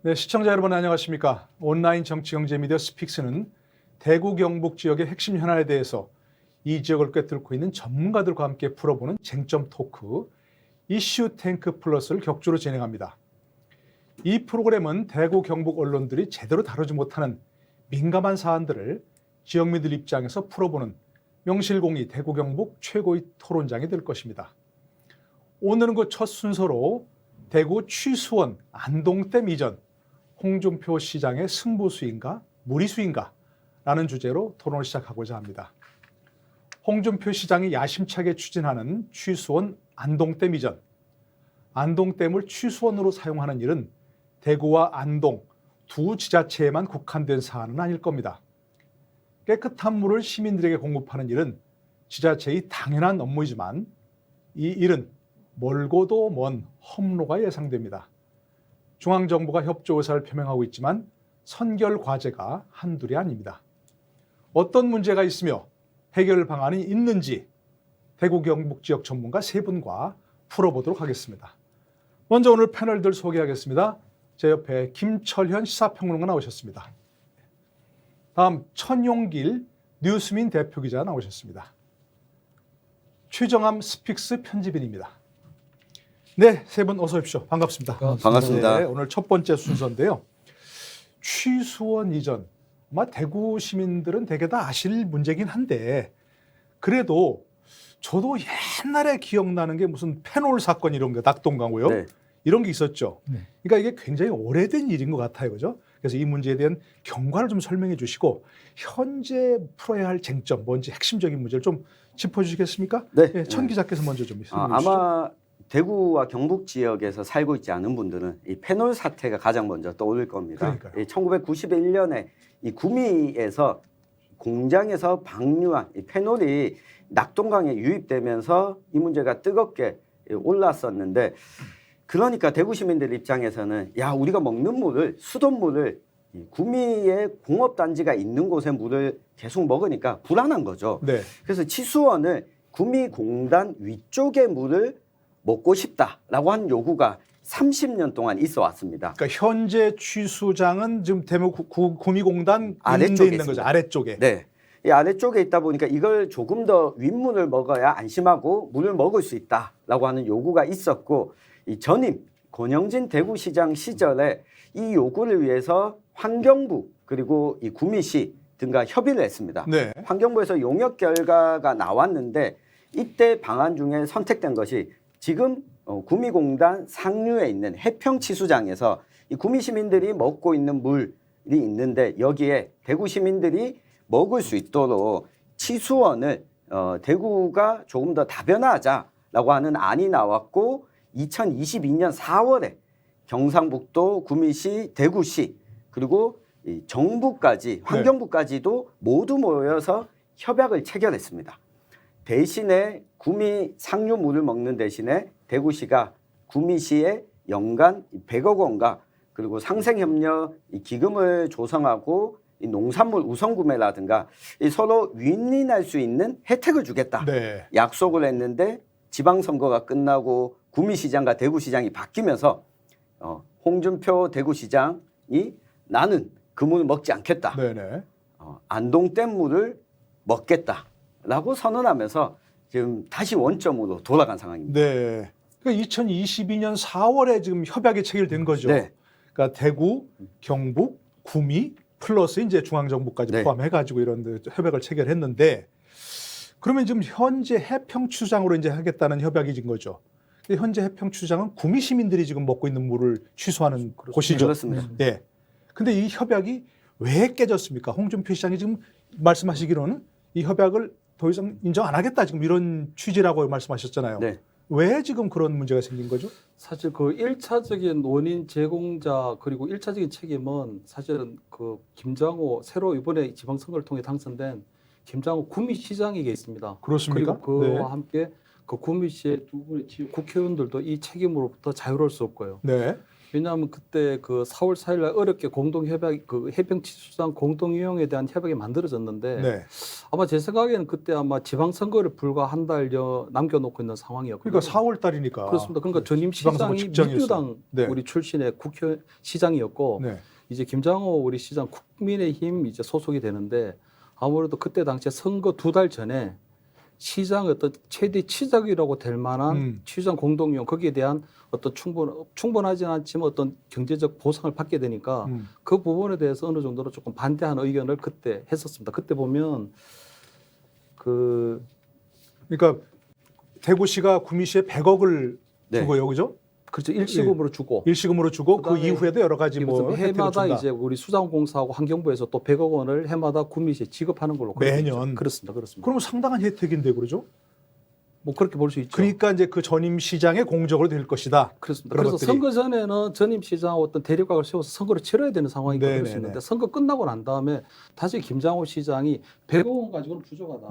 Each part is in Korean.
네, 시청자 여러분 안녕하십니까? 온라인 정치 경제 미디어 스픽스는 대구 경북 지역의 핵심 현안에 대해서 이 지역을 꿰뚫고 있는 전문가들과 함께 풀어보는 쟁점 토크 이슈 탱크 플러스를 격주로 진행합니다. 이 프로그램은 대구 경북 언론들이 제대로 다루지 못하는 민감한 사안들을 지역민들 입장에서 풀어보는 명실공히 대구 경북 최고의 토론장이 될 것입니다. 오늘은 그 첫 순서로 대구 취수원 안동댐 이전 홍준표 시장의 승부수인가 무리수인가 라는 주제로 토론을 시작하고자 합니다. 홍준표 시장이 야심차게 추진하는 취수원 안동댐 이전, 안동댐을 취수원으로 사용하는 일은 대구와 안동 두 지자체에만 국한된 사안은 아닐 겁니다. 깨끗한 물을 시민들에게 공급하는 일은 지자체의 당연한 업무이지만 이 일은 멀고도 먼 험로가 예상됩니다. 중앙정부가 협조 의사를 표명하고 있지만 선결 과제가 한둘이 아닙니다. 어떤 문제가 있으며 해결 방안이 있는지 대구 경북 지역 전문가 세 분과 풀어보도록 하겠습니다. 먼저 오늘 패널들 소개하겠습니다. 제 옆에 김철현 시사평론가 나오셨습니다. 다음 천용길 뉴스민 대표기자 나오셨습니다. 최정함 스픽스 편집인입니다. 네, 세 분 어서 오십시오. 반갑습니다. 반갑습니다. 네, 오늘 첫 번째 순서인데요. 취수원 이전, 아마 대구 시민들은 대개 다 아실 문제긴 한데 그래도 저도 옛날에 기억나는 게 무슨 페놀 사건 이런 거 낙동강우요. 네. 이런 게 있었죠. 그러니까 이게 굉장히 오래된 일인 것 같아요. 그죠? 그래서 이 문제에 대한 경과를 좀 설명해 주시고 현재 풀어야 할 쟁점, 뭔지 핵심적인 문제를 좀 짚어주시겠습니까? 네. 네, 천 기자께서 먼저 좀 설명해 주시죠. 아마 대구와 경북 지역에서 살고 있지 않은 분들은 이 페놀 사태가 가장 먼저 떠오를 겁니다. 그러니까요. 1991년에 이 구미에서 공장에서 방류한 이 페놀이 낙동강에 유입되면서 이 문제가 뜨겁게 올랐었는데 그러니까 대구 시민들 입장에서는 야 우리가 먹는 물을 수돗물을 구미에 공업단지가 있는 곳의 물을 계속 먹으니까 불안한 거죠. 네. 그래서 치수원을 구미공단 위쪽의 물을 먹고 싶다라고 하는 요구가 30년 동안 있어 왔습니다. 그러니까 현재 취수장은 지금 대구 구미공단 아래쪽에 있는 거죠. 있습니다. 아래쪽에. 네. 이 아래쪽에 있다 보니까 이걸 조금 더 윗물을 먹어야 안심하고 물을 먹을 수 있다라고 하는 요구가 있었고 이 전임 권영진 대구시장 시절에 이 요구를 위해서 환경부 그리고 이 구미시 등과 협의를 했습니다. 네. 환경부에서 용역 결과가 나왔는데 이때 방안 중에 선택된 것이 지금 구미공단 상류에 있는 해평치수장에서 이 구미 시민들이 먹고 있는 물이 있는데 여기에 대구 시민들이 먹을 수 있도록 치수원을 대구가 조금 더 다변화하자라고 하는 안이 나왔고 2022년 4월에 경상북도 구미시 대구시 그리고 이 정부까지 환경부까지도 모두 모여서 협약을 체결했습니다. 대신에 구미 상류 물을 먹는 대신에 대구시가 구미시에 연간 100억 원과 그리고 상생협력 기금을 조성하고 이 농산물 우선 구매라든가 서로 윈윈할 수 있는 혜택을 주겠다. 네. 약속을 했는데 지방선거가 끝나고 구미시장과 대구시장이 바뀌면서 홍준표 대구시장이 나는 그 물을 먹지 않겠다. 네네. 안동댐 물을 먹겠다라고 선언하면서 지금 다시 원점으로 돌아간 상황입니다. 네. 그러니까 2022년 4월에 지금 협약이 체결된 거죠. 네. 그러니까 대구, 경북, 구미 플러스 이제 중앙정부까지 네. 포함해가지고 이런 협약을 체결했는데 그러면 지금 현재 해평추장으로 이제 하겠다는 협약이진 거죠. 근데 현재 해평추장은 구미 시민들이 지금 먹고 있는 물을 취소하는 곳이죠. 그렇습니다. 네. 근데 이 협약이 왜 깨졌습니까? 홍준표 시장이 지금 말씀하시기로는 이 협약을 더 이상 인정 안 하겠다 지금 이런 취지라고 말씀하셨잖아요. 네. 왜 지금 그런 문제가 생긴 거죠? 사실 그 1차적인 원인 제공자 그리고 1차적인 책임은 사실은 그 김장호 새로 이번에 지방선거를 통해 당선된 김장호 구미시장에게 있습니다. 그렇습니까? 그리고 그와 네. 함께 그 구미시의 두 분의 국회의원들도 이 책임으로부터 자유로울 수 없고요. 네. 왜냐하면 그때 그 4월 4일 날 어렵게 공동협약 그 해병치수장 공동이용에 대한 협약이 만들어졌는데 네. 아마 제 생각에는 그때 아마 지방선거를 불과 한 달여 남겨놓고 있는 상황이었거든요. 그러니까 4월 달이니까. 그렇습니다. 그러니까 전임 지방선거 시장이 직전이었어요. 민주당 네. 우리 출신의 국회 시장이었고 네. 이제 김장호 우리 시장 국민의힘 이제 소속이 되는데 아무래도 그때 당시에 선거 2달 전에 시장 어떤 최대 치적이라고 될 만한 시장 공동이용 거기에 대한 어떤 충분하지는 않지만 어떤 경제적 보상을 받게 되니까 그 부분에 대해서 어느 정도로 조금 반대하는 의견을 그때 했었습니다. 그때 보면 그러니까 대구시가 구미시에 100억을 네. 주고요, 그죠? 그렇죠. 일시금으로 주고 일시금으로 주고 그 그다음에 이후에도 여러 가지 뭐 혜택을 해마다 준다. 이제 우리 수자원공사하고 환경부에서 또 100억 원을 해마다 구미시에 지급하는 걸로 그렇게 매년. 있죠. 그렇습니다. 그렇습니다. 그러면 상당한 혜택인데 그러죠? 뭐 그렇게 볼 수 있죠. 그러니까 이제 그 전임 시장의 공적으로 될 것이다. 그렇습니다. 그런 그래서 것들이. 선거 전에는 전임 시장 어떤 대립각을 세워서 선거를 치러야 되는 상황이 네네네. 그럴 수 있는데 선거 끝나고 난 다음에 다시 김장호 시장이 100억 원 가지고는 부족하다.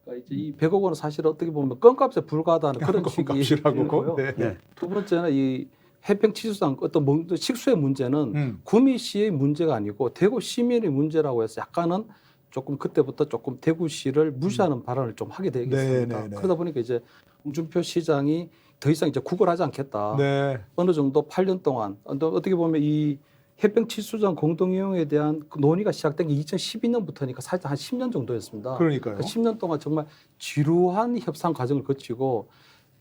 그러니까 이제 이 100억 원은 사실 어떻게 보면 껌값에 불과하다는 그런 껌값이라고. 식이고요. 네. 네. 두 번째는 이 해평치수장 어떤 식수의 문제는 구미시의 문제가 아니고 대구 시민의 문제라고 해서 약간은 조금 그때부터 조금 대구시를 무시하는 발언을 좀 하게 되겠습니다. 네네네. 그러다 보니까 이제 홍준표 시장이 더 이상 이제 구걸하지 않겠다. 네. 어느 정도 8년 동안 어떻게 보면 이 해병치수장 공동이용에 대한 그 논의가 시작된 게 2012년부터니까 사실 한 10년 정도였습니다. 그러니까요. 10년 동안 정말 지루한 협상 과정을 거치고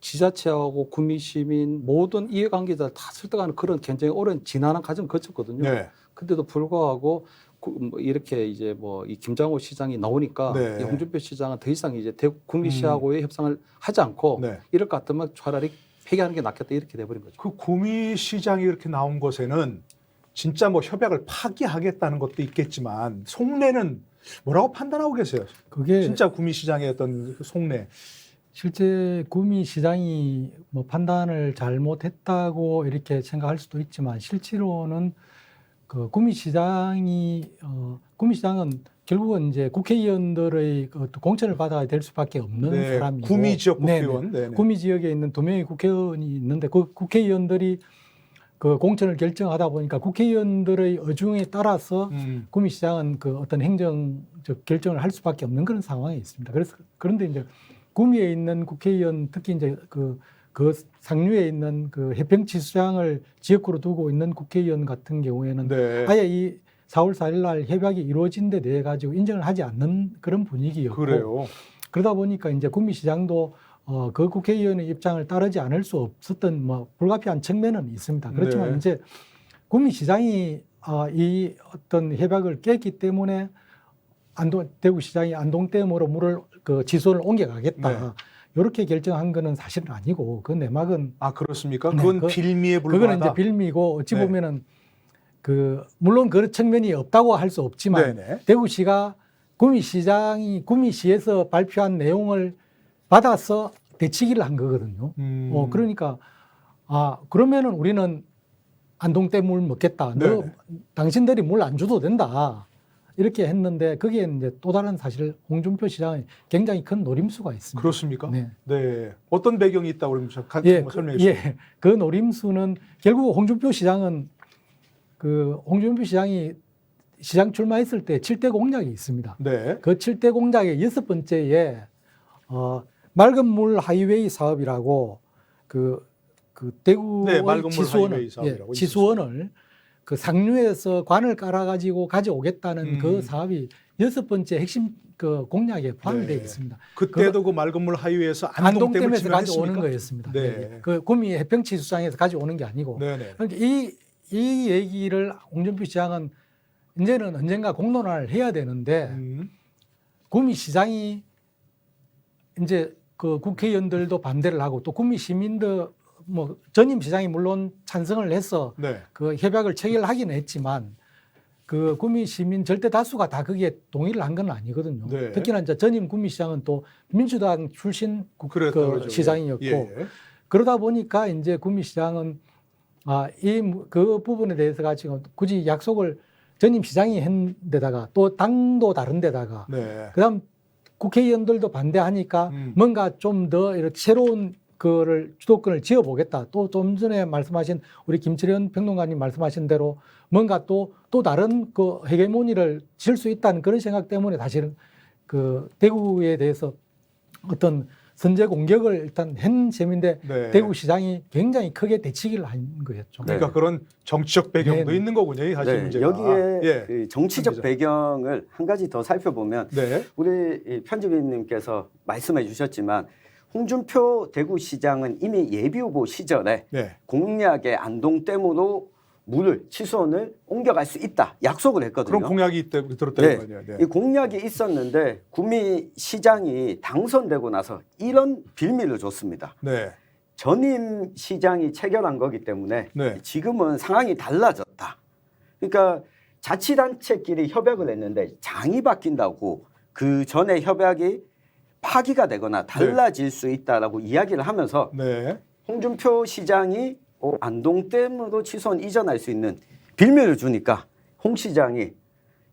지자체하고 구미시민 모든 이해관계자 다 설득하는 그런 굉장히 오랜 지난한 과정을 거쳤거든요. 네. 근데도 불구하고 뭐 이렇게 이제 뭐 이 김장호 시장이 나오니까 네. 이 홍준표 시장은 더 이상 이제 구미시하고의 협상을 하지 않고 네. 이럴 것 같으면 차라리 폐기하는 게 낫겠다 이렇게 돼버린 거죠. 그 구미시장이 이렇게 나온 것에는 진짜 뭐 협약을 파기하겠다는 것도 있겠지만 속내는 뭐라고 판단하고 계세요? 그게 진짜 구미시장의 어떤 그 속내. 실제 구미시장이 뭐 판단을 잘못했다고 이렇게 생각할 수도 있지만 실제로는 그 구미시장은 결국은 이제 국회의원들의 그 공천을 받아야 될 수밖에 없는 네. 사람이고 구미 지역 네네. 국회의원. 네네. 구미 지역에 있는 2명의 국회의원이 있는데 그 국회의원들이 그 공천을 결정하다 보니까 국회의원들의 의중에 따라서 구미시장은 그 어떤 행정적 결정을 할 수밖에 없는 그런 상황에 있습니다. 그런데 이제 구미에 있는 국회의원 특히 이제 그 상류에 있는 그 해평치수장을 지역구로 두고 있는 국회의원 같은 경우에는 네. 아예 이 4월 4일 날 협약이 이루어진 데 대해 가지고 인정을 하지 않는 그런 분위기였고 그래요. 그러다 보니까 이제 구미시장도 그 국회의원의 입장을 따르지 않을 수 없었던 뭐 불가피한 측면은 있습니다. 그렇지만 네. 이제 구미시장이 이 어떤 협약을 깼기 때문에 대구시장이 안동댐으로 물을 그 지소를 옮겨가겠다. 네. 이렇게 결정한 거는 사실은 아니고 그 내막은 아 그렇습니까? 네, 그건 빌미에 불과하다. 그거는 이제 빌미고 어찌 네. 보면은 그 물론 그런 측면이 없다고 할 수 없지만 네네. 대구시가 구미시장이 구미시에서 발표한 내용을 받아서 대치기를 한 거거든요. 그러니까 그러면은 우리는 안동댐 물 먹겠다. 너 네네. 당신들이 물 안 줘도 된다. 이렇게 했는데 거기에 이제 또 다른 사실 홍준표 시장의 굉장히 큰 노림수가 있습니다. 그렇습니까? 네. 네. 어떤 배경이 있다고 그러면 예, 설명해 주세요. 예. 그 노림수는 결국 홍준표 시장은 홍준표 시장이 시장 출마했을 때 7대 공약이 있습니다. 네. 그 7대 공약의 6번째에 맑은 물 하이웨이 사업이라고 그 대구의 네, 맑은 물 지수원을 하이웨이 사업이라고 지수원을 그 상류에서 관을 깔아가지고 가져오겠다는 그 사업이 6번째 핵심 그 공약에 포함이 되어 있습니다. 그때도 그 맑은 물 하이웨이에서 안동댐을 안동댐에서 가져오는 지명했습니까? 거였습니다. 네. 그 구미 해평치수장에서 가져오는 게 아니고. 네네. 그러니까 이 얘기를 홍준표 시장은 이제는 언젠가 공론화를 해야 되는데 구미 시장이 이제 그 국회의원들도 반대를 하고 또 구미 시민도 뭐 전임 시장이 물론 찬성을 해서 네. 그 협약을 체결하기는 했지만 그 구미 시민 절대 다수가 다 거기에 동의를 한 건 아니거든요. 네. 특히나 이제 전임 구미 시장은 또 민주당 출신 그랬다고 그러죠. 시장이었고 예. 그러다 보니까 이제 구미 시장은 그 부분에 대해서 가지고 굳이 약속을 전임 시장이 한 데다가 또 당도 다른 데다가 네. 그다음 국회의원들도 반대하니까 뭔가 좀 더 이렇게 새로운 그를 주도권을 지어보겠다. 또 좀 전에 말씀하신 우리 김철현 평론가님 말씀하신 대로 뭔가 또 다른 그 헤게모니를 질 수 있다는 그런 생각 때문에 사실은 그 대구에 대해서 어떤 선제 공격을 일단 한 셈인데 네. 대구시장이 굉장히 크게 대치기를 한 거였죠. 그러니까 그런 정치적 배경도 네. 있는 거군요. 이 사실 네, 문제가. 여기에 예. 그 정치적 기자. 배경을 한 가지 더 살펴보면 네. 우리 이 편집인님께서 말씀해 주셨지만 홍준표 대구시장은 이미 예비후보 시절에 네. 공약의 안동댐으로 물을 치수원을 옮겨갈 수 있다 약속을 했거든요. 그런 공약이 들었다는 네. 거예요. 네. 이 공약이 있었는데 구미시장이 당선되고 나서 이런 빌미를 줬습니다. 네. 전임 시장이 체결한 거기 때문에 네. 지금은 상황이 달라졌다. 그러니까 자치단체끼리 협약을 했는데 장이 바뀐다고 그 전에 협약이 파기가 되거나 달라질 수 있다라고 이야기를 하면서 네. 홍준표 시장이 안동댐으로 치수원 이전할 수 있는 빌미를 주니까 홍 시장이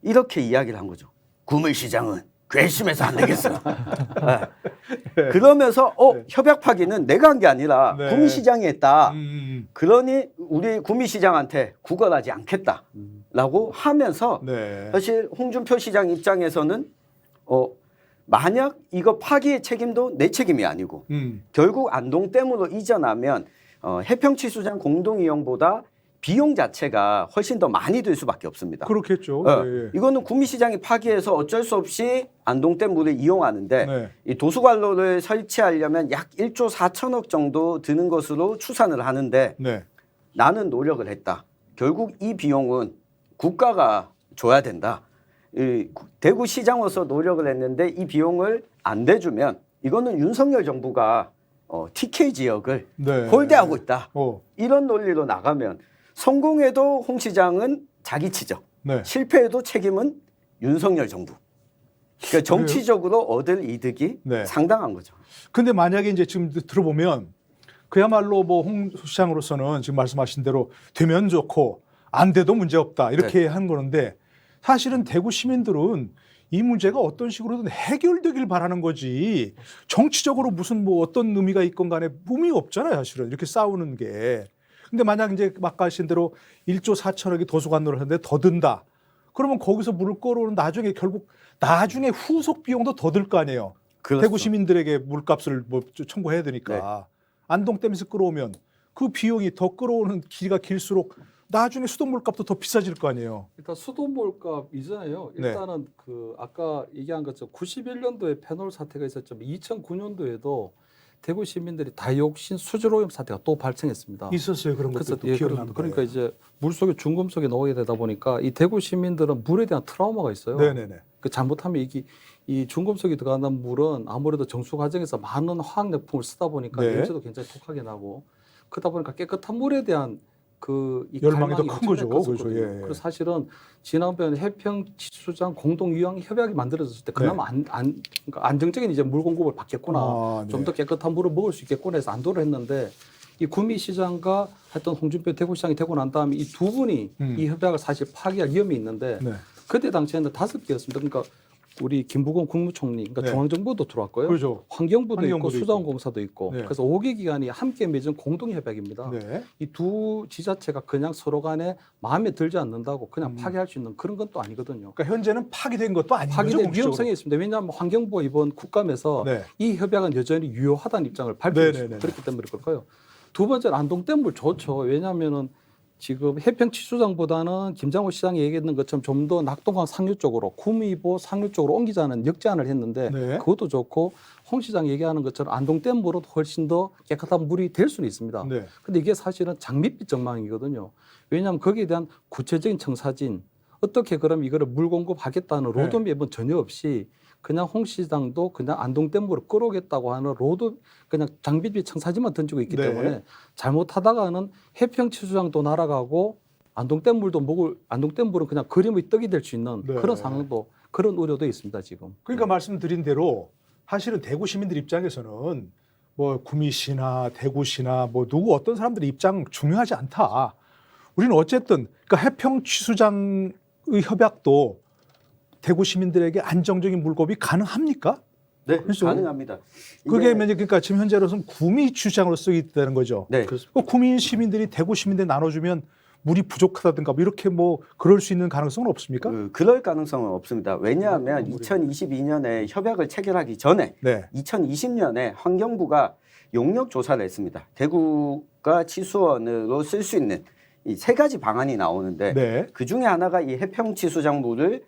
이렇게 이야기를 한 거죠. 구미시장은 괘씸해서 안 되겠어. 네. 그러면서 네. 협약 파기는 내가 한 게 아니라 네. 구미시장이 했다. 음. 그러니 우리 구미시장한테 구걸하지 않겠다라고 하면서 네. 사실 홍준표 시장 입장에서는 만약 이거 파기의 책임도 내 책임이 아니고 결국 안동댐으로 이전하면 해평치수장 공동이용보다 비용 자체가 훨씬 더 많이 들 수밖에 없습니다. 그렇겠죠. 예. 이거는 구미시장이 파기해서 어쩔 수 없이 안동댐 물을 이용하는데 네. 이 도수관로를 설치하려면 약 1조 4천억 정도 드는 것으로 추산을 하는데 네. 나는 노력을 했다. 결국 이 비용은 국가가 줘야 된다. 이 대구시장으로서 노력을 했는데 이 비용을 안 대주면 이거는 윤석열 정부가 TK 지역을 네. 홀대하고 있다. 어. 이런 논리로 나가면 성공해도 홍 시장은 자기 치적, 네. 실패해도 책임은 윤석열 정부. 그러니까 정치적으로 얻을 이득이 네. 상당한 거죠. 근데 만약에 이제 지금 들어보면 그야말로 뭐 홍 시장으로서는 지금 말씀하신 대로 되면 좋고 안 돼도 문제 없다 이렇게 한 거는데 사실은 대구 시민들은 이 문제가 어떤 식으로든 해결되길 바라는 거지 정치적으로 무슨 뭐 어떤 의미가 있건 간에 의미 없잖아요. 사실은 이렇게 싸우는 게. 근데 만약 이제 아까 하신 대로 1조 4천억이 도서관으로 하는데 더 든다. 그러면 거기서 물을 끌어오는 나중에 결국 나중에 후속 비용도 더 들 거 아니에요. 그렇죠. 대구 시민들에게 물값을 뭐 청구해야 되니까. 안동댐에서 끌어오면 그 비용이 더 끌어오는 길이가 길수록 나중에 수돗물값도 더 비싸질 거 아니에요. 일단 수돗물값 이전에요. 일단은 그 아까 얘기한 것처럼 91년도에 페놀 사태가 있었지만 2009년도에도 대구 시민들이 다이옥신 수질오염 사태가 또 발생했습니다. 있었어요 그런 것도 그래서 기억납니다. 그러니까 이제 물 속에 중금속이 녹게 되다 보니까 이 대구 시민들은 물에 대한 트라우마가 있어요. 네네네. 그 잘못하면 이 중금속이 들어가는 물은 아무래도 정수 과정에서 많은 화학약품을 쓰다 보니까 네. 냄새도 굉장히 독하게 나고 그러다 보니까 깨끗한 물에 대한 이 열망이 더 갈망이 큰 거죠. 엄청나게 그렇죠. 컸었거든요. 예, 예. 그래서 사실은 지난번에 해평치수장 공동유황 협약이 만들어졌을 때 그나마 그러니까 안정적인 이제 물 공급을 받겠구나. 아, 네. 좀 더 깨끗한 물을 먹을 수 있겠구나 해서 안도를 했는데 이 구미시장과 하여튼 홍준표 대구시장이 되고 난 다음에 이 두 분이 이 협약을 사실 파기할 위험이 있는데 네. 그때 당시에는 5개였습니다. 그러니까 우리 김부겸 국무총리, 그러니까 네. 중앙정부도 들어왔고요. 그렇죠. 환경부도 있고 환경부도 수자원공사도 있고 네. 그래서 5개 기관이 함께 맺은 공동협약입니다. 네. 이 두 지자체가 그냥 서로 간에 마음에 들지 않는다고 그냥 파기할 수 있는 그런 건 또 아니거든요. 그러니까 현재는 파기된 것도 아닌 거죠. 파기될 공식적으로. 위험성이 있습니다. 왜냐하면 환경부가 이번 국감에서 네. 이 협약은 여전히 유효하다는 입장을 발표했습니다. 네네네. 그렇기 때문에 그럴까요? 두 번째는 안동댐물 좋죠. 왜냐하면은 지금 해평치수장보다는 김장호 시장이 얘기했는 것처럼 좀 더 낙동강 상류 쪽으로 구미보 상류 쪽으로 옮기자는 역제안을 했는데 네. 그것도 좋고 홍 시장이 얘기하는 것처럼 안동댐으로 훨씬 더 깨끗한 물이 될 수는 있습니다. 네. 근데 이게 사실은 장밋빛 전망이거든요. 왜냐하면 거기에 대한 구체적인 청사진 어떻게 그럼 이거를 물 공급하겠다는 네. 로드맵은 전혀 없이 그냥 홍 시장도 그냥 안동댐으로 끌어오겠다고 하는 로드 그냥 장밋빛 청사진만 던지고 있기 네. 때문에 잘못하다가는 해평치수장도 날아가고 안동댐물은 그냥 그림의 떡이 될 수 있는 네. 그런 상황도 그런 우려도 있습니다 지금. 그러니까 말씀드린 대로 사실은 대구 시민들 입장에서는 뭐 구미시나 대구시나 뭐 누구 어떤 사람들의 입장 중요하지 않다. 우리는 어쨌든 그러니까 해평취수장의 협약도 대구 시민들에게 안정적인 물급이 가능합니까? 네, 그렇죠. 가능합니다. 그게 이게- 이제 그러니까 지금 현재로서는 구미 취수장으로 쓰고 있다는 거죠. 네, 그 구미 시민들이 대구 시민들 나눠주면 물이 부족하다든가 뭐 이렇게 뭐 그럴 수 있는 가능성은 없습니까? 그럴 가능성은 없습니다. 왜냐하면 2022년에 협약을 체결하기 전에 네. 2020년에 환경부가 용역 조사를 했습니다. 대구가 치수원으로 쓸 수 있는 이 세 가지 방안이 나오는데 네. 그 중에 하나가 이 해평 치수장 물을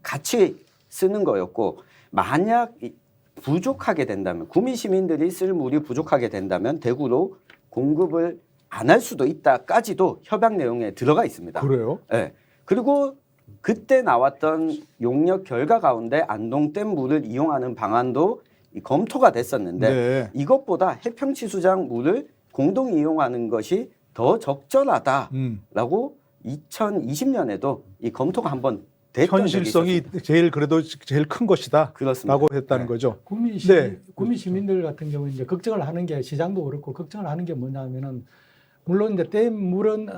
같이 쓰는 거였고, 만약 부족하게 된다면, 구미 시민들이 쓸 물이 부족하게 된다면 대구로 공급을 안 할 수도 있다까지도 협약 내용에 들어가 있습니다. 그래요? 네. 그리고 그때 나왔던 용역 결과 가운데 안동댐 물을 이용하는 방안도 검토가 됐었는데 네. 이것보다 해평치수장 물을 공동 이용하는 것이 더 적절하다라고 2020년에도 이 검토가 한번 됐던 현실성이 적이 있었습니다. 제일 그래도 제일 큰 것이다라고 그렇습니다. 했다는 네. 거죠. 구미 시민들 같은 경우는 이제 걱정을 하는 게, 시장도 그렇고 걱정을 하는 게 뭐냐면은, 물론 이제 댐 물은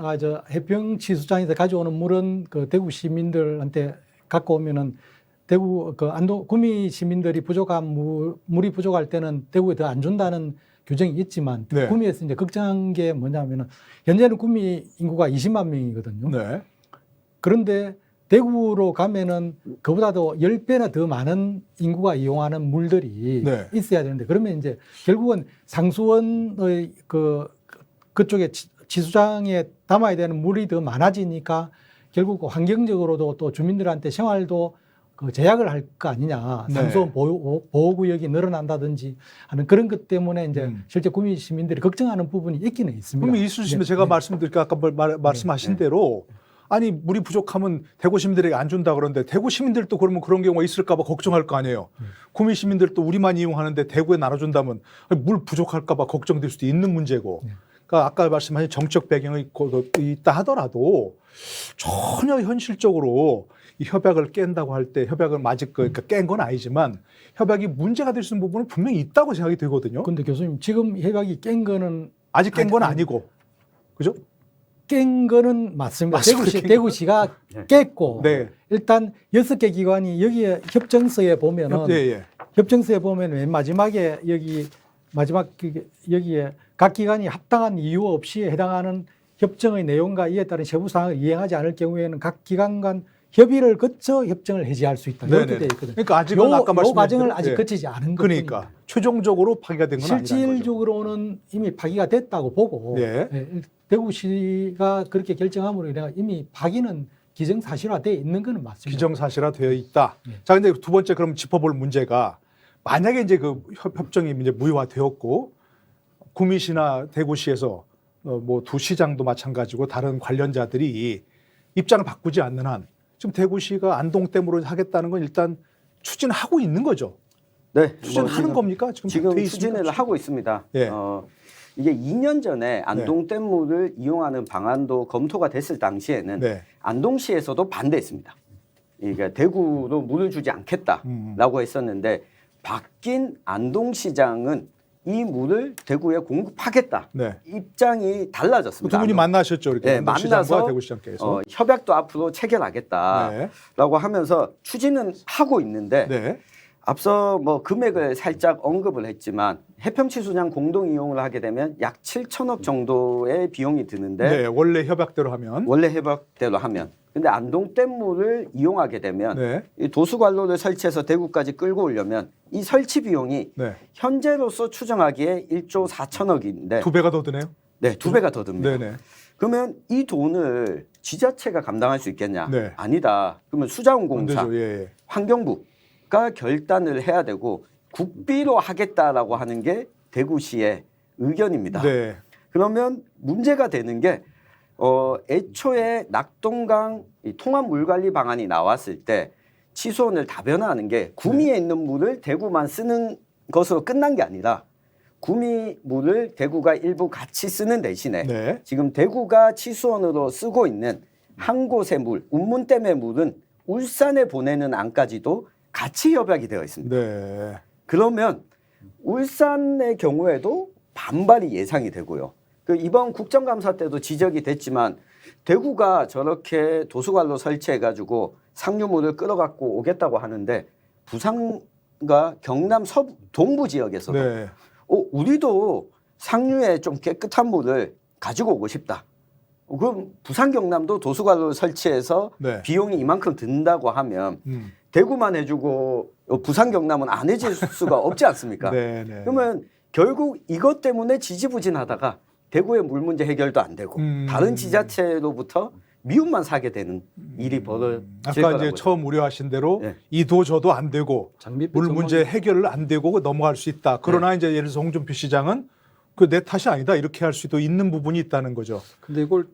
해평 치수장에서 가져오는 물은 그 대구 시민들한테 갖고 오면은 대구 그 안동 구미 시민들이 부족한 물이 부족할 때는 대구에 더 안 준다는 규정이 있지만, 네. 구미에서 이제 걱정한 게 뭐냐면은, 현재는 구미 인구가 20만 명이거든요. 네. 그런데 대구로 가면은 그보다도 10배나 더 많은 인구가 이용하는 물들이 네. 있어야 되는데, 그러면 이제 결국은 상수원의 그쪽에 지수장에 담아야 되는 물이 더 많아지니까 결국 환경적으로도 또 주민들한테 생활도 그 제약을 할 거 아니냐. 네. 상수원 보호구역이 늘어난다든지 하는 그런 것 때문에 이제 실제 구미 시민들이 걱정하는 부분이 있기는 있습니다. 그럼 있을 수 있는데 네. 제가 네. 말씀드릴까 아까 말씀하신 네. 대로 아니 물이 부족하면 대구 시민들에게 안 준다 그러는데 대구 시민들도 그러면 그런 경우가 있을까 봐 걱정할 거 아니에요. 구미 시민들도 우리만 이용하는데 대구에 나눠준다면 아니, 물 부족할까 봐 걱정될 수도 있는 문제고. 네. 그러니까 아까 말씀하신 정책 배경이 있다 하더라도 전혀 현실적으로 이 협약을 깬다고 할 때 협약을 아직 그러니까 깬 건 아니지만 협약이 문제가 될 수 있는 부분은 분명히 있다고 생각이 되거든요. 근데 교수님, 지금 협약이 깬 거는 아직 깬 건 아니고. 그죠? 깬 거는 맞습니다. 맞습니다. 깬 대구시가 네. 깼고, 네. 일단 6개 기관이 여기에 협정서에 보면은, 예, 예. 협정서에 보면 맨 마지막에 여기에 각 기관이 합당한 이유 없이 해당하는 협정의 내용과 이에 따른 세부 사항을 이행하지 않을 경우에는 각 기관 간 협의를 거쳐 협정을 해지할 수 있다. 이렇게 네네. 되어 있거든요. 그러니까 아직은 아까 요 말씀하신 과정을 대로, 아직 예. 거치지 않은 것 그러니까 뿐입니다. 최종적으로 파기가 된 건 아니라는 거죠. 실질적으로는 이미 파기가 됐다고 보고, 예. 대구시가 그렇게 결정함으로 인해 이미 파기는 기정사실화되어 있는 것은 맞습니다. 기정사실화 되어 있다. 네. 자, 근데 두 번째 그럼 짚어볼 문제가 만약에 이제 그 협정이 이제 무효화되었고 구미시나 대구시에서 뭐 두 시장도 마찬가지고 다른 관련자들이 입장을 바꾸지 않는 한 지금 대구시가 안동댐으로 하겠다는 건 일단 추진하고 있는 거죠. 네, 추진하는 겁니까? 지금 돼 있습니까? 추진을 하고 있습니다. 예. 이게 2년 전에 안동댐물을 이용하는 방안도 검토가 됐을 당시에는 네. 안동시에서도 반대했습니다. 그러니까 대구로 물을 주지 않겠다라고 했었는데 바뀐 안동시장은 이 물을 대구에 공급하겠다. 네. 입장이 달라졌습니다. 두 분이 만나셨죠, 이렇게 네, 안동시장과 만나서 대구시장께서. 협약도 앞으로 체결하겠다라고 네. 하면서 추진은 하고 있는데 네. 앞서 뭐 금액을 살짝 언급을 했지만 해평치수장 공동 이용을 하게 되면 약 7천억 정도의 비용이 드는데 네. 원래 협약대로 하면. 원래 협약대로 하면 근데 안동댐물을 이용하게 되면 네. 이 도수관로를 설치해서 대구까지 끌고 오려면 이 설치 비용이 네. 현재로서 추정하기에 1조 4천억인데 두 배가 더 드네요. 네, 두 배가 더 듭니다. 네네. 그러면 이 돈을 지자체가 감당할 수 있겠냐? 네. 아니다. 그러면 수자원공사, 안 되죠. 예. 환경부가 결단을 해야 되고 국비로 하겠다라고 하는 게 대구시의 의견입니다. 네. 그러면 문제가 되는 게 애초에 낙동강 이 통합 물관리 방안이 나왔을 때 치수원을 다변화하는 게 구미에 있는 물을 대구만 쓰는 것으로 끝난 게 아니라 구미 물을 대구가 일부 같이 쓰는 대신에 네. 지금 대구가 치수원으로 쓰고 있는 한 곳의 물, 운문댐의 물은 울산에 보내는 안까지도 같이 협약이 되어 있습니다. 네. 그러면 울산의 경우에도 반발이 예상이 되고요. 이번 국정감사 때도 지적이 됐지만 대구가 저렇게 도수관로 설치해가지고 상류물을 끌어갖고 오겠다고 하는데 부산 경북과 경남 서부 동부 지역에서도 네. 우리도 상류에 좀 깨끗한 물을 가지고 오고 싶다. 그럼 부산 경남도 도수관을 설치해서 네. 비용이 이만큼 든다고 하면 대구만 해주고 부산 경남은 안 해줄 수가 없지 않습니까? 네, 네. 그러면 결국 이것 때문에 지지부진하다가 대구의 물 문제 해결도 안 되고 다른 지자체로부터 미움만 사게 되는 일이 벌어질 아까 거라고요. 이제 처음 우려하신 대로 네. 이도 저도 안 되고 장밋빛 물 전망이- 문제 해결을 안 되고 넘어갈 수 있다. 그러나 이제 예를 들어서 홍준표 시장은 그 내 탓이 아니다 이렇게 할 수도 있는 부분이 있다는 거죠. 근데 이걸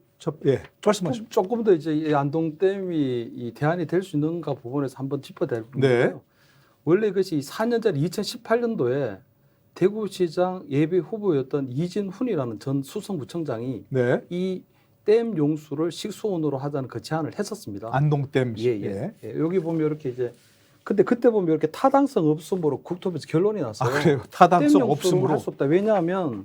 예, 말씀하십시오. 조금 더 이제 이 안동댐이 이 대안이 될 수 있는가 부분에서 한번 짚어댈 부분인데요. 네. 원래 이것이 4년 전 2018년도에 대구시장 예비 후보였던 이진훈이라는 전 수성구청장이 네, 이 댐 용수를 식수원으로 하자는 그 제안을 했었습니다. 안동댐. 예. 여기 보면 이렇게 이제 근데 그때 보면 이렇게 타당성 없음으로 국토부에서 결론이 아 났어요. 그래요. 타당성 댐 용수로 없음으로. 할 수 없다. 왜냐하면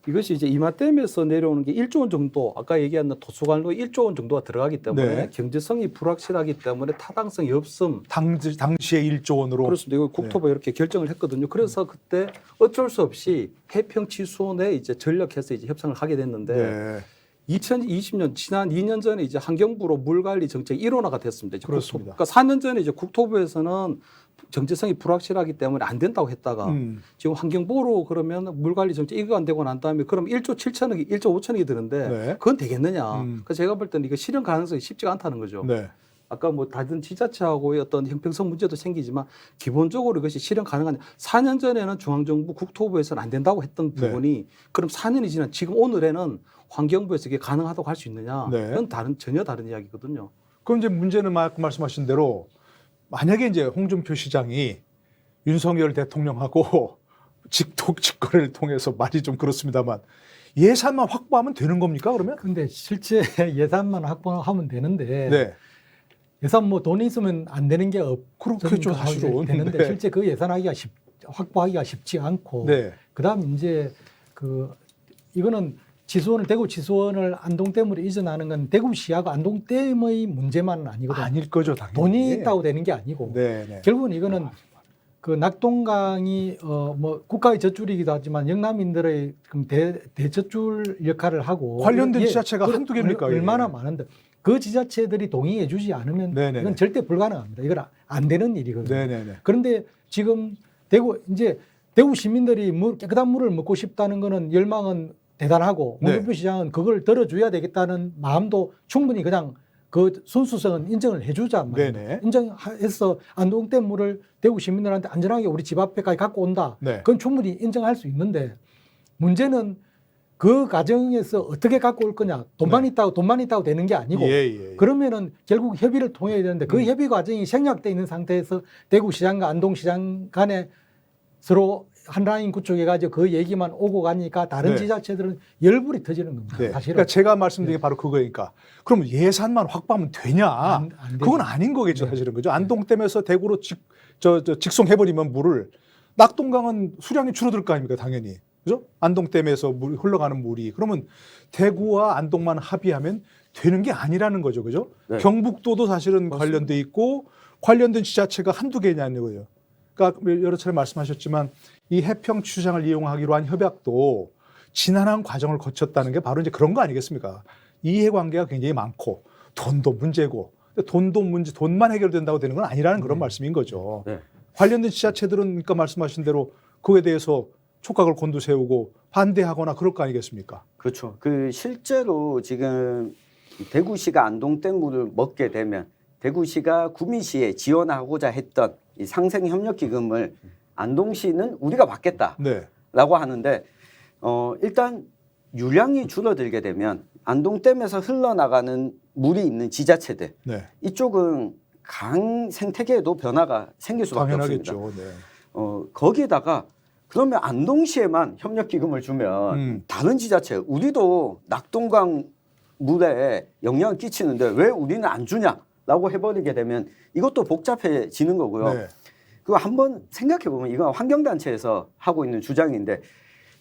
이것이 이제 이마댐에서 내려오는 게 1조 원 정도, 아까 얘기한 도수관로 1조 원 정도가 들어가기 때문에 네. 경제성이 불확실하기 때문에 타당성이 없음. 당시에 1조 원으로. 그렇습니다. 이거 국토부가 이렇게 결정을 했거든요. 그래서 그때 어쩔 수 없이 해평치수원에 이제 전력해서 이제 협상을 하게 됐는데 네. 2020년 지난 2년 전에 이제 환경부로 물관리 정책이 일원화가 됐습니다. 이제 그렇습니다. 그러니까 4년 전에 이제 국토부에서는 정체성이 불확실하기 때문에 안 된다고 했다가 지금 환경부로 그러면 물관리 정책 이거 안 되고 난 다음에 그럼 1조 7천억이 1조 5천억이 드는데 네. 그건 되겠느냐? 그러니까 제가 볼 때는 이거 실현 가능성이 쉽지가 않다는 거죠. 네. 아까 뭐 다른 지자체하고의 어떤 형평성 문제도 생기지만 기본적으로 이것이 실현 가능한 4년 전에는 중앙정부 국토부에서는 안 된다고 했던 네. 부분이 그럼 4년이 지난 지금 오늘에는 환경부에서 이게 가능하다고 할 수 있느냐? 네. 그건 전혀 다른 이야기거든요. 그럼 이제 문제는 말씀하신 대로 만약에 이제 홍준표 시장이 윤석열 대통령하고 직거래를 통해서 말이 좀 그렇습니다만 예산만 확보하면 되는 겁니까 그러면? 근데 실제 예산만 확보하면 되는데 네. 예산 뭐 돈이 있으면 안 되는 게 그렇겠죠, 사실은. 되는데 네. 실제 그 확보하기가 쉽지 않고 네. 그다음 이제 이거는 대구 지수원을 안동댐으로 이전하는 건 대구시하고 안동댐의 문제만은 아니거든요. 아닐 거죠 당연히. 돈이 있다고 되는 게 아니고 네. 네. 결국은 이거는 그 낙동강이 뭐 국가의 젖줄이기도 하지만 영남인들의 대젖줄 역할을 하고 관련된 예, 지자체가 한두 개입니까, 이게? 얼마나 많은데 그 지자체들이 동의해주지 않으면 네네네. 이건 절대 불가능합니다. 이건 안 되는 일이거든요. 네네네. 그런데 지금 대구 시민들이 깨끗한 물을 먹고 싶다는 거는 열망은 대단하고 네. 홍준표 시장은 그걸 들어줘야 되겠다는 마음도 충분히 그냥 그 순수성은 인정을 해주자 말입니다. 네네. 인정해서 안동댐 물을 대구 시민들한테 안전하게 우리 집 앞에까지 갖고 온다. 네. 그건 충분히 인정할 수 있는데 문제는 그 과정에서 어떻게 갖고 올 거냐. 돈만 있다고 되는 게 아니고 예. 그러면은 결국 협의를 통해야 되는데 그 협의 과정이 생략돼 있는 상태에서 대구시장과 안동시장 간에 서로 한 라인 구축해가지고 그 얘기만 오고 가니까 다른 네. 지자체들은 열불이 터지는 겁니다. 네. 사실은. 그러니까 제가 말씀드린 게 바로 그거니까. 그럼 예산만 확보하면 되냐? 안 되죠. 그건 아닌 거겠죠, 네. 사실은. 그죠? 안동댐에서 대구로 직송해버리면 물을 낙동강은 수량이 줄어들 거 아닙니까, 당연히. 그죠? 안동댐에서 흘러가는 물이. 그러면 대구와 안동만 합의하면 되는 게 아니라는 거죠. 그죠? 네. 경북도도 사실은 관련돼 있고 관련된 지자체가 한두 개냐는 거예요. 그러니까 여러 차례 말씀하셨지만 이 해평 취수장을 이용하기로 한 협약도 지난한 과정을 거쳤다는 게 바로 이제 그런 거 아니겠습니까? 이해관계가 굉장히 많고 돈도 문제고 돈만 해결된다고 되는 건 아니라는 그런 말씀인 거죠. 네. 관련된 지자체들은 그러니까 말씀하신 대로 그거에 대해서 촉각을 곤두세우고 반대하거나 그럴 거 아니겠습니까? 그렇죠. 실제로 지금 대구시가 안동댐 물을 먹게 되면 대구시가 구미시에 지원하고자 했던 이 상생협력기금을 안동시는 우리가 받겠다라고 네. 하는데 일단 유량이 줄어들게 되면 안동댐에서 흘러나가는 물이 있는 지자체들 네. 이쪽은 강 생태계에도 변화가 생길 수밖에 없습니다. 당연하겠죠. 네. 거기에다가 그러면 안동시에만 협력기금을 주면 다른 지자체 우리도 낙동강 물에 영향을 끼치는데 왜 우리는 안 주냐라고 해버리게 되면 이것도 복잡해지는 거고요. 네. 그거 한번 생각해 보면 이건 환경단체에서 하고 있는 주장인데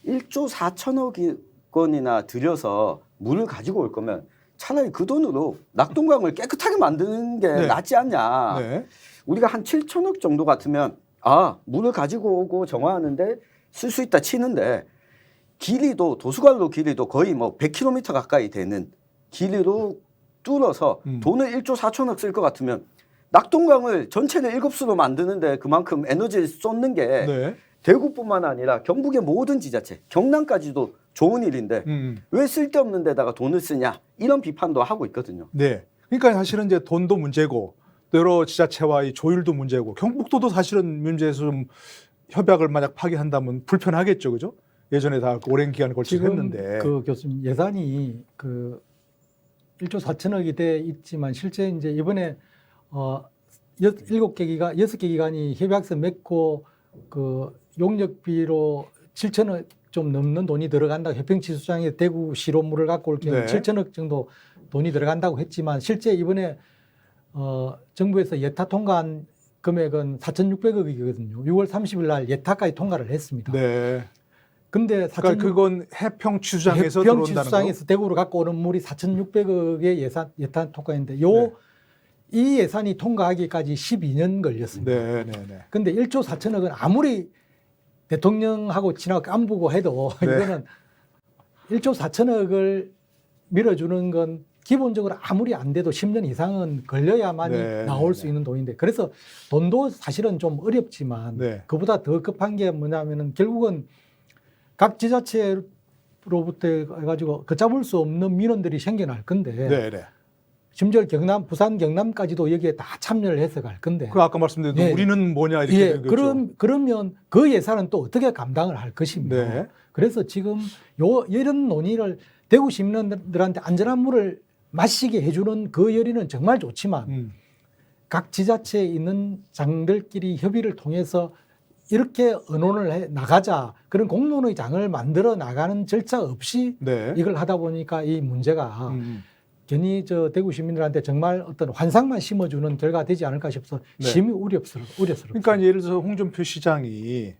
1조 4천억 원이나 들여서 물을 가지고 올 거면 차라리 그 돈으로 낙동강을 깨끗하게 만드는 게 네. 낫지 않냐. 네. 우리가 한 7천억 정도 같으면 물을 가지고 오고 정화하는데 쓸 수 있다 치는데 길이도 도수관로 길이도 거의 뭐 100km 가까이 되는 길이로 뚫어서 돈을 1조 4천억 쓸 것 같으면 낙동강을 전체를 7수로 만드는데 그만큼 에너지를 쏟는 게 네. 대구뿐만 아니라 경북의 모든 지자체, 경남까지도 좋은 일인데 왜 쓸데없는 데다가 돈을 쓰냐 이런 비판도 하고 있거든요. 네. 그러니까 사실은 이제 돈도 문제고 또 여러 지자체와의 조율도 문제고 경북도도 사실은 문제에서 좀 협약을 만약 파기한다면 불편하겠죠, 그죠? 예전에 다 오랜 기간을 걸쳐 지금 했는데. 그 교수님 예산이 그 1조 4천억이 돼 있지만 실제 이제 이번에 6개 기관이 협약서 맺고 그 용역비로 7천억 좀 넘는 돈이 들어간다고 해평치수장에 대구시로 물을 갖고 올 경우 네. 7천억 정도 돈이 들어간다고 했지만 실제 이번에 정부에서 예타 통과한 금액은 4,600억이거든요. 6월 30일 날 예타까지 통과를 했습니다. 네. 근데 그러니까 그건 해평취수장에서 들어온다는 거. 해평치수장에서 대구로 갖고 오는 물이 4,600억의 예산 통과했는데 이 예산이 통과하기까지 12년 걸렸습니다. 네, 네, 네. 근데 1조 4천억은 아무리 대통령하고 친하고 깐부고 해도 네. 이거는 1조 4천억을 밀어주는 건 기본적으로 아무리 안 돼도 10년 이상은 걸려야만이 네, 나올 네, 수 있는 돈인데 그래서 돈도 사실은 좀 어렵지만 네. 그보다 더 급한 게 뭐냐면은 결국은 각 지자체로부터 해가지고 걷잡을 수 없는 민원들이 생겨날 건데 네, 네. 심지어 부산 경남까지도 여기에 다 참여를 해서 갈 건데 그 아까 말씀드린 네. 우리는 뭐냐 이렇게 예, 되는 거죠. 그러면 그 예산은 또 어떻게 감당을 할 것입니까? 네. 그래서 지금 이런 논의를 대구 시민들한테 안전한 물을 마시게 해주는 그 열의는 정말 좋지만 각 지자체에 있는 장들끼리 협의를 통해서 이렇게 의논을 해 나가자 그런 공론의 장을 만들어 나가는 절차 없이 네. 이걸 하다 보니까 이 문제가 괜히 저 대구 시민들한테 정말 어떤 환상만 심어주는 결과가 되지 않을까 싶어서 네. 심히 우려스럽습니다. 그러니까 예를 들어서 홍준표 시장이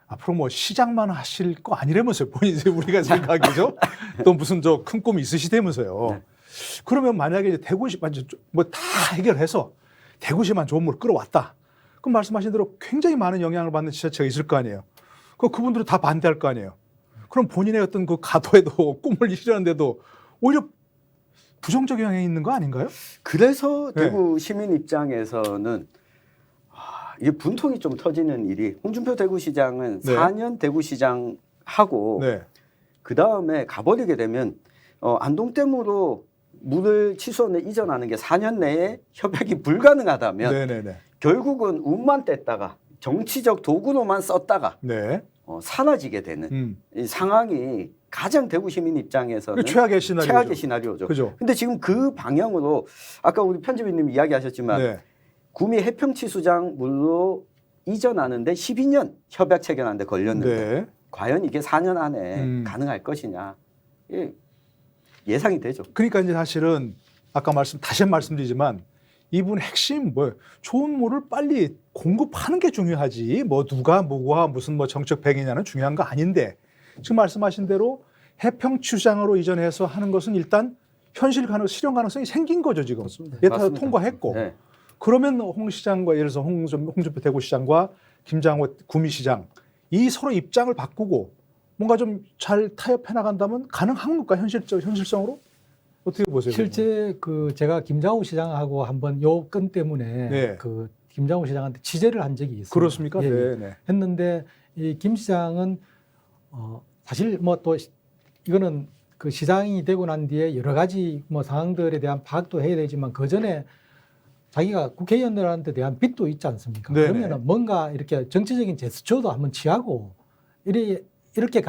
앞으로 뭐 시장만 하실 거 아니라면서요. 본인이 우리가 생각하기죠. 또 무슨 저 큰 꿈이 있으시다면서요. 네. 그러면 만약에 이제 대구시만 뭐 다 해결해서 대구시만 좋은 물 끌어왔다. 그럼 말씀하신 대로 굉장히 많은 영향을 받는 지자체가 있을 거 아니에요. 그분들은 다 반대할 거 아니에요. 그럼 본인의 어떤 그 가도에도 꿈을 이루는데도 오히려 부정적 영향이 있는 거 아닌가요? 그래서 네. 대구 시민 입장에서는 이게 분통이 좀 터지는 일이 홍준표 대구시장은 네. 4년 대구시장 하고 네. 그 다음에 가버리게 되면 안동댐으로 물을 치수원에 이전하는 게 4년 내에 협약이 불가능하다면 네네네. 결국은 운만 뗐다가 정치적 도구로만 썼다가 네. 사라지게 되는 이 상황이 가장 대구 시민 입장에서는 최악의 시나리오죠. 최악의 시나리오죠. 그죠. 근데 지금 그 방향으로 아까 우리 편집위님 이야기하셨지만 네. 구미 해평치수장 물로 이전하는데 12년 협약 체결하는데 걸렸는데 네. 과연 이게 4년 안에 가능할 것이냐 예상이 되죠. 그러니까 이제 사실은 아까 다시 말씀드리지만 이분 핵심 뭐예요? 좋은 물을 빨리 공급하는 게 중요하지. 뭐 누가 뭐가 무슨 뭐 정책 배경이냐는 중요한 거 아닌데 지금 말씀하신 대로 해평치수장으로 이전해서 하는 것은 일단 실현 가능성이 생긴 거죠 지금. 예타도 맞습니다. 통과했고. 네. 그러면 홍 시장과 예를 들어서 홍준표 대구시장과 김장호 구미시장 이 서로 입장을 바꾸고 뭔가 좀 잘 타협해 나간다면 가능한 걸까 현실성으로 어떻게 보세요? 실제 그 제가 김장호 시장하고 한번 요 건 때문에 네. 그 김장호 시장한테 취재를 한 적이 있습니다. 그렇습니까? 예, 네, 네. 했는데 이 김 시장은 사실 뭐 또 이거는 그 시장이 되고 난 뒤에 여러 가지 뭐 상황들에 대한 파악도 해야 되지만 그 전에 자기가 국회의원들한테 대한 빚도 있지 않습니까? 네네. 그러면은 뭔가 이렇게 정치적인 제스처도 한번 취하고 이렇게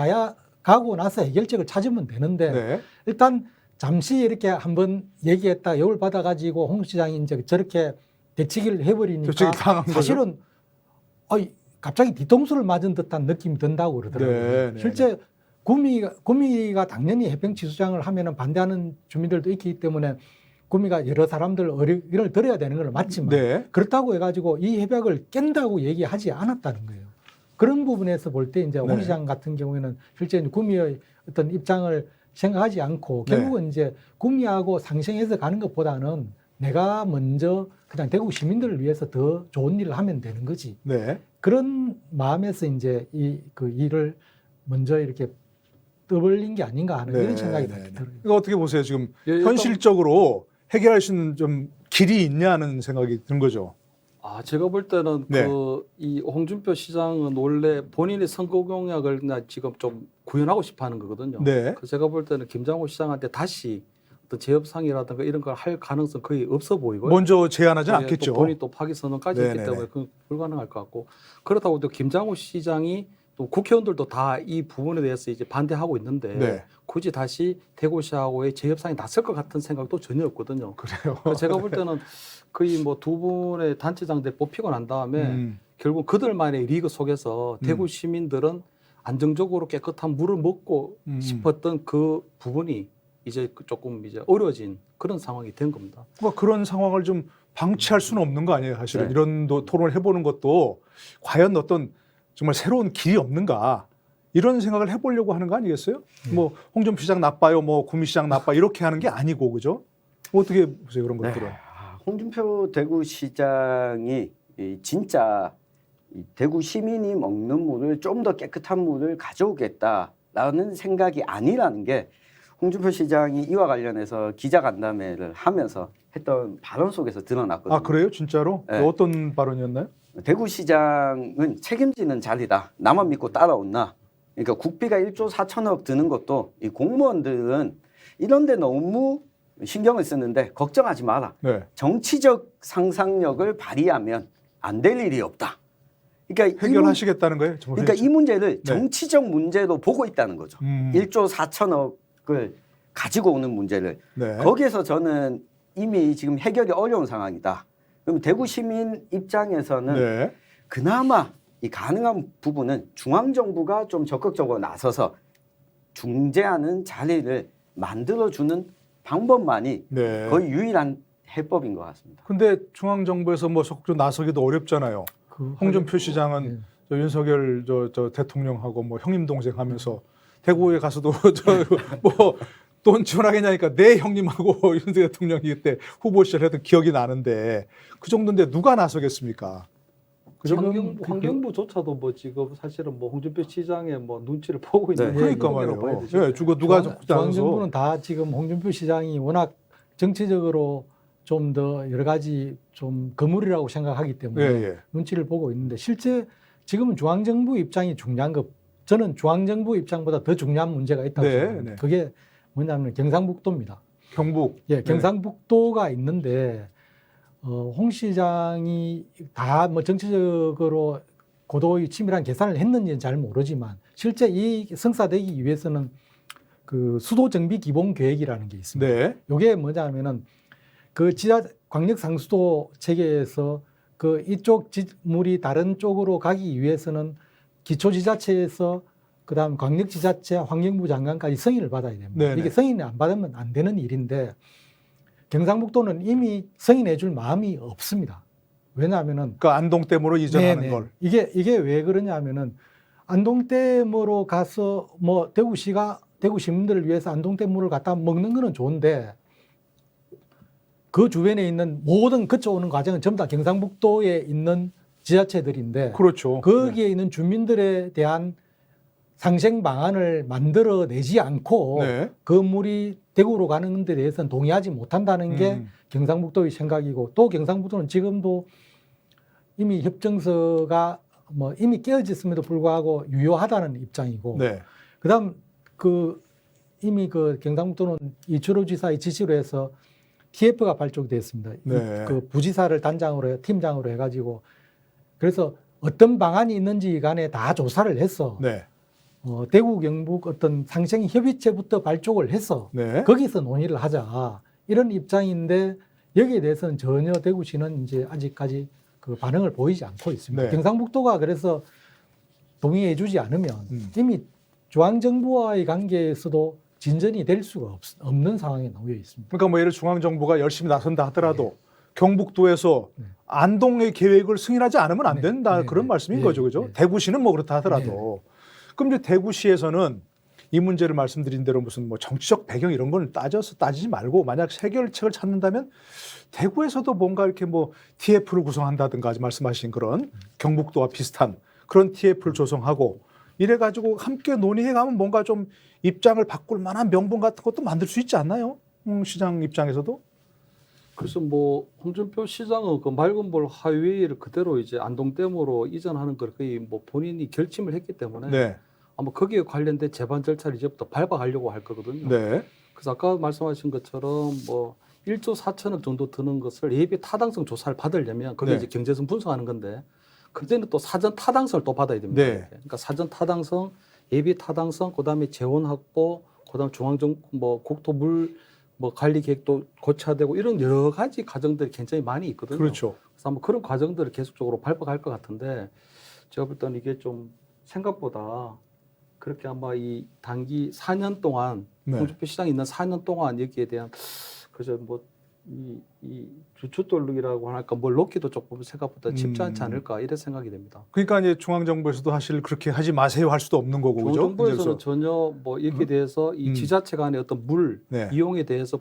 가고 나서 해결책을 찾으면 되는데 네. 일단 잠시 이렇게 한번 얘기했다 열을 받아가지고 홍 시장이 이제 저렇게 대치기를 해버리니까 대치기 당한 거죠? 사실은 갑자기 뒤통수를 맞은 듯한 느낌이 든다고 그러더라고요. 네, 네, 실제 구미가 당연히 해평치수장을 하면은 반대하는 주민들도 있기 때문에 구미가 여러 사람들 의견을 들어야 되는 건 맞지만 네. 그렇다고 해가지고 이 협약을 깬다고 얘기하지 않았다는 거예요. 그런 부분에서 볼 때 이제 홍 네. 시장 같은 경우에는 실제 구미의 어떤 입장을 생각하지 않고 네. 결국은 이제 구미하고 상생해서 가는 것보다는 내가 먼저 그냥 대구 시민들을 위해서 더 좋은 일을 하면 되는 거지. 네. 그런 마음에서 이제 그 일을 먼저 이렇게 떠벌린 게 아닌가 하는 이런 생각이 들어요. 이거 어떻게 보세요? 지금 예, 일단- 현실적으로 해결할 수 있는 좀 길이 있냐는 생각이 드는 거죠. 제가 볼 때는 네. 이 홍준표 시장은 원래 본인의 선거 공약을 지금 좀 구현하고 싶어 하는 거거든요. 네. 그래서 제가 볼 때는 김장호 시장한테 다시 어떤 재협상이라든가 이런 걸 할 가능성 거의 없어 보이고요. 먼저 제안하지 예, 않겠죠. 또 본인이 또 파기 선언까지 했기 네네네. 때문에 그 불가능할 것 같고 그렇다고 또 김장호 시장이 또 국회의원들도 다 이 부분에 대해서 이제 반대하고 있는데 네. 굳이 다시 대구시하고의 재협상이 나설 것 같은 생각도 전혀 없거든요. 그래요. 그래서 제가 볼 때는 거의 뭐 두 분의 단체장들 뽑히고 난 다음에 결국 그들만의 리그 속에서 대구 시민들은 안정적으로 깨끗한 물을 먹고 싶었던 그 부분이 이제 조금 이제 어려워진 그런 상황이 된 겁니다. 그러니까 그런 상황을 좀 방치할 수는 없는 거 아니에요, 사실은. 네. 이런 토론을 해보는 것도 과연 어떤 정말 새로운 길이 없는가 이런 생각을 해보려고 하는 거 아니겠어요? 뭐 홍준표 시장 나빠요, 뭐 구미시장 나빠 이렇게 하는 게 아니고 그죠? 어떻게 보세요 그런 네. 것들은? 홍준표 대구시장이 진짜 이 대구 시민이 먹는 물을 좀 더 깨끗한 물을 가져오겠다라는 생각이 아니라는 게 홍준표 시장이 이와 관련해서 기자간담회를 하면서 했던 발언 속에서 드러났거든요. 아 그래요, 진짜로? 네. 어떤 발언이었나요? 대구시장은 책임지는 자리다. 나만 믿고 따라온나. 그러니까 국비가 1조 4천억 드는 것도 이 공무원들은 이런 데 너무 신경을 쓰는데 걱정하지 마라. 네. 정치적 상상력을 발휘하면 안 될 일이 없다. 그러니까 해결하시겠다는 거예요? 그러니까 이 문제를 네. 정치적 문제로 보고 있다는 거죠. 1조 4천억을 가지고 오는 문제를. 네. 거기에서 저는 이미 지금 해결이 어려운 상황이다. 그럼 대구 시민 입장에서는 네. 그나마 이 가능한 부분은 중앙정부가 좀 적극적으로 나서서 중재하는 자리를 만들어주는 방법만이 네. 거의 유일한 해법인 것 같습니다. 근데 중앙 정부에서 뭐 적극 나서기도 어렵잖아요. 홍준표 시장은 저 윤석열 저 대통령하고 뭐 형님 동생 하면서 대구에 가서도 저 뭐 돈 지원하겠냐니까 내 형님하고 윤석열 대통령이 그때 후보 시절 했던 기억이 나는데 그 정도인데 누가 나서겠습니까? 그죠? 환경부조차도 뭐 지금 사실은 뭐 홍준표 시장의 뭐 눈치를 보고 있는 네. 그러니까 얘기라고 봐야 말이에요. 되죠. 예, 누가 적극 나서서 중앙정부는 다 지금 홍준표 시장이 워낙 정치적으로 좀 더 여러 가지 좀 거물이라고 생각하기 때문에 예, 예. 눈치를 보고 있는데 실제 지금은 중앙정부 입장이 중요한 것, 저는 중앙정부 입장보다 더 중요한 문제가 있다고 네, 생각합니다. 네. 그게 뭐냐면 경상북도입니다. 경북. 예, 경상북도가 있는데 홍 시장이 다 뭐 정치적으로 고도의 치밀한 계산을 했는지는 잘 모르지만 실제 이 성사되기 위해서는 그 수도 정비 기본 계획이라는 게 있습니다. 네. 이게 뭐냐면은 그 광역 상수도 체계에서 그 이쪽 물이 다른 쪽으로 가기 위해서는 기초지자체에서 그다음 광역지자체, 환경부 장관까지 승인을 받아야 됩니다. 네네. 이게 승인을 안 받으면 안 되는 일인데 경상북도는 이미 승인해 줄 마음이 없습니다. 왜냐하면은 그러니까 안동댐으로 이전하는 네네. 걸. 이게 왜 그러냐면은 안동댐으로 가서 뭐 대구시가 대구 시민들을 위해서 안동댐물을 갖다 먹는 거는 좋은데 그 주변에 있는 모든 거쳐오는 과정은 전부 다 경상북도에 있는 지자체들인데 그렇죠. 거기에 있는 주민들에 대한 상생 방안을 만들어내지 않고 네. 그 물이 대구로 가는 데 대해서는 동의하지 못한다는 게 경상북도의 생각이고 또 경상북도는 지금도 이미 협정서가 뭐 이미 깨어졌음에도 불구하고 유효하다는 입장이고 네. 그다음 그 이미 그 경상북도는 이철호 지사의 지시로 해서 TF가 발족됐습니다. 네. 그 부지사를 단장으로 팀장으로 해가지고 그래서 어떤 방안이 있는지 간에 다 조사를 해서 네. 대구 경북 어떤 상생 협의체부터 발족을 해서 네. 거기서 논의를 하자 이런 입장인데 여기에 대해서는 전혀 대구시는 이제 아직까지 그 반응을 보이지 않고 있습니다. 네. 경상북도가 그래서 동의해주지 않으면 이미 중앙정부와의 관계에서도 진전이 될 수가 없는 상황에 놓여 있습니다. 그러니까 뭐 예를 중앙 정부가 열심히 나선다 하더라도 경북도에서 안동의 계획을 승인하지 않으면 안 된다 그런 말씀인 거죠, 그죠? 대구시는 뭐 그렇다 하더라도 그럼 이제 대구시에서는 이 문제를 말씀드린 대로 무슨 뭐 정치적 배경 이런 걸 따지지 말고 만약 해결책을 찾는다면 대구에서도 뭔가 이렇게 뭐 TF를 구성한다든가 말씀하신 그런 경북도와 비슷한 그런 TF를 조성하고 이래가지고 함께 논의해가면 뭔가 좀 입장을 바꿀 만한 명분 같은 것도 만들 수 있지 않나요? 시장 입장에서도? 그래서 뭐 홍준표 시장은 그 맑은 볼 하이웨이를 그대로 이제 안동댐으로 이전하는 걸 거의 뭐 본인이 결심을 했기 때문에 네. 아마 거기에 관련된 재반 절차를 이제부터 밟아가려고 할 거거든요. 네. 그래서 아까 말씀하신 것처럼 뭐 1조 4천억 정도 드는 것을 예비 타당성 조사를 받으려면 그게 네. 이제 경제성 분석하는 건데 그때는 또 사전 타당성을 또 받아야 됩니다. 네. 그러니까 사전 타당성, 예비 타당성, 그다음에 재원 확보, 그다음 중앙정 뭐 국토물 뭐 관리 계획도 고쳐야 되고 이런 여러 가지 과정들이 굉장히 많이 있거든요. 그렇죠. 그래서 아마 그런 과정들을 계속적으로 밟아갈 것 같은데 제가 볼 때는 이게 좀 생각보다 그렇게 아마 이 단기 4년 동안 네. 홍준표 시장이 있는 4년 동안 여기에 대한 그래서 뭐 이 주춧돌기라고 할까 뭘 놓기도 조금 생각보다 쉽지 않지 않을까 이런 생각이 됩니다. 그러니까 이제 중앙정부에서도 사실 그렇게 하지 마세요 할 수도 없는 거고 그죠? 정부에서는 전혀 뭐 여기에 대해서 이 지자체 간의 어떤 물 네. 이용에 대해서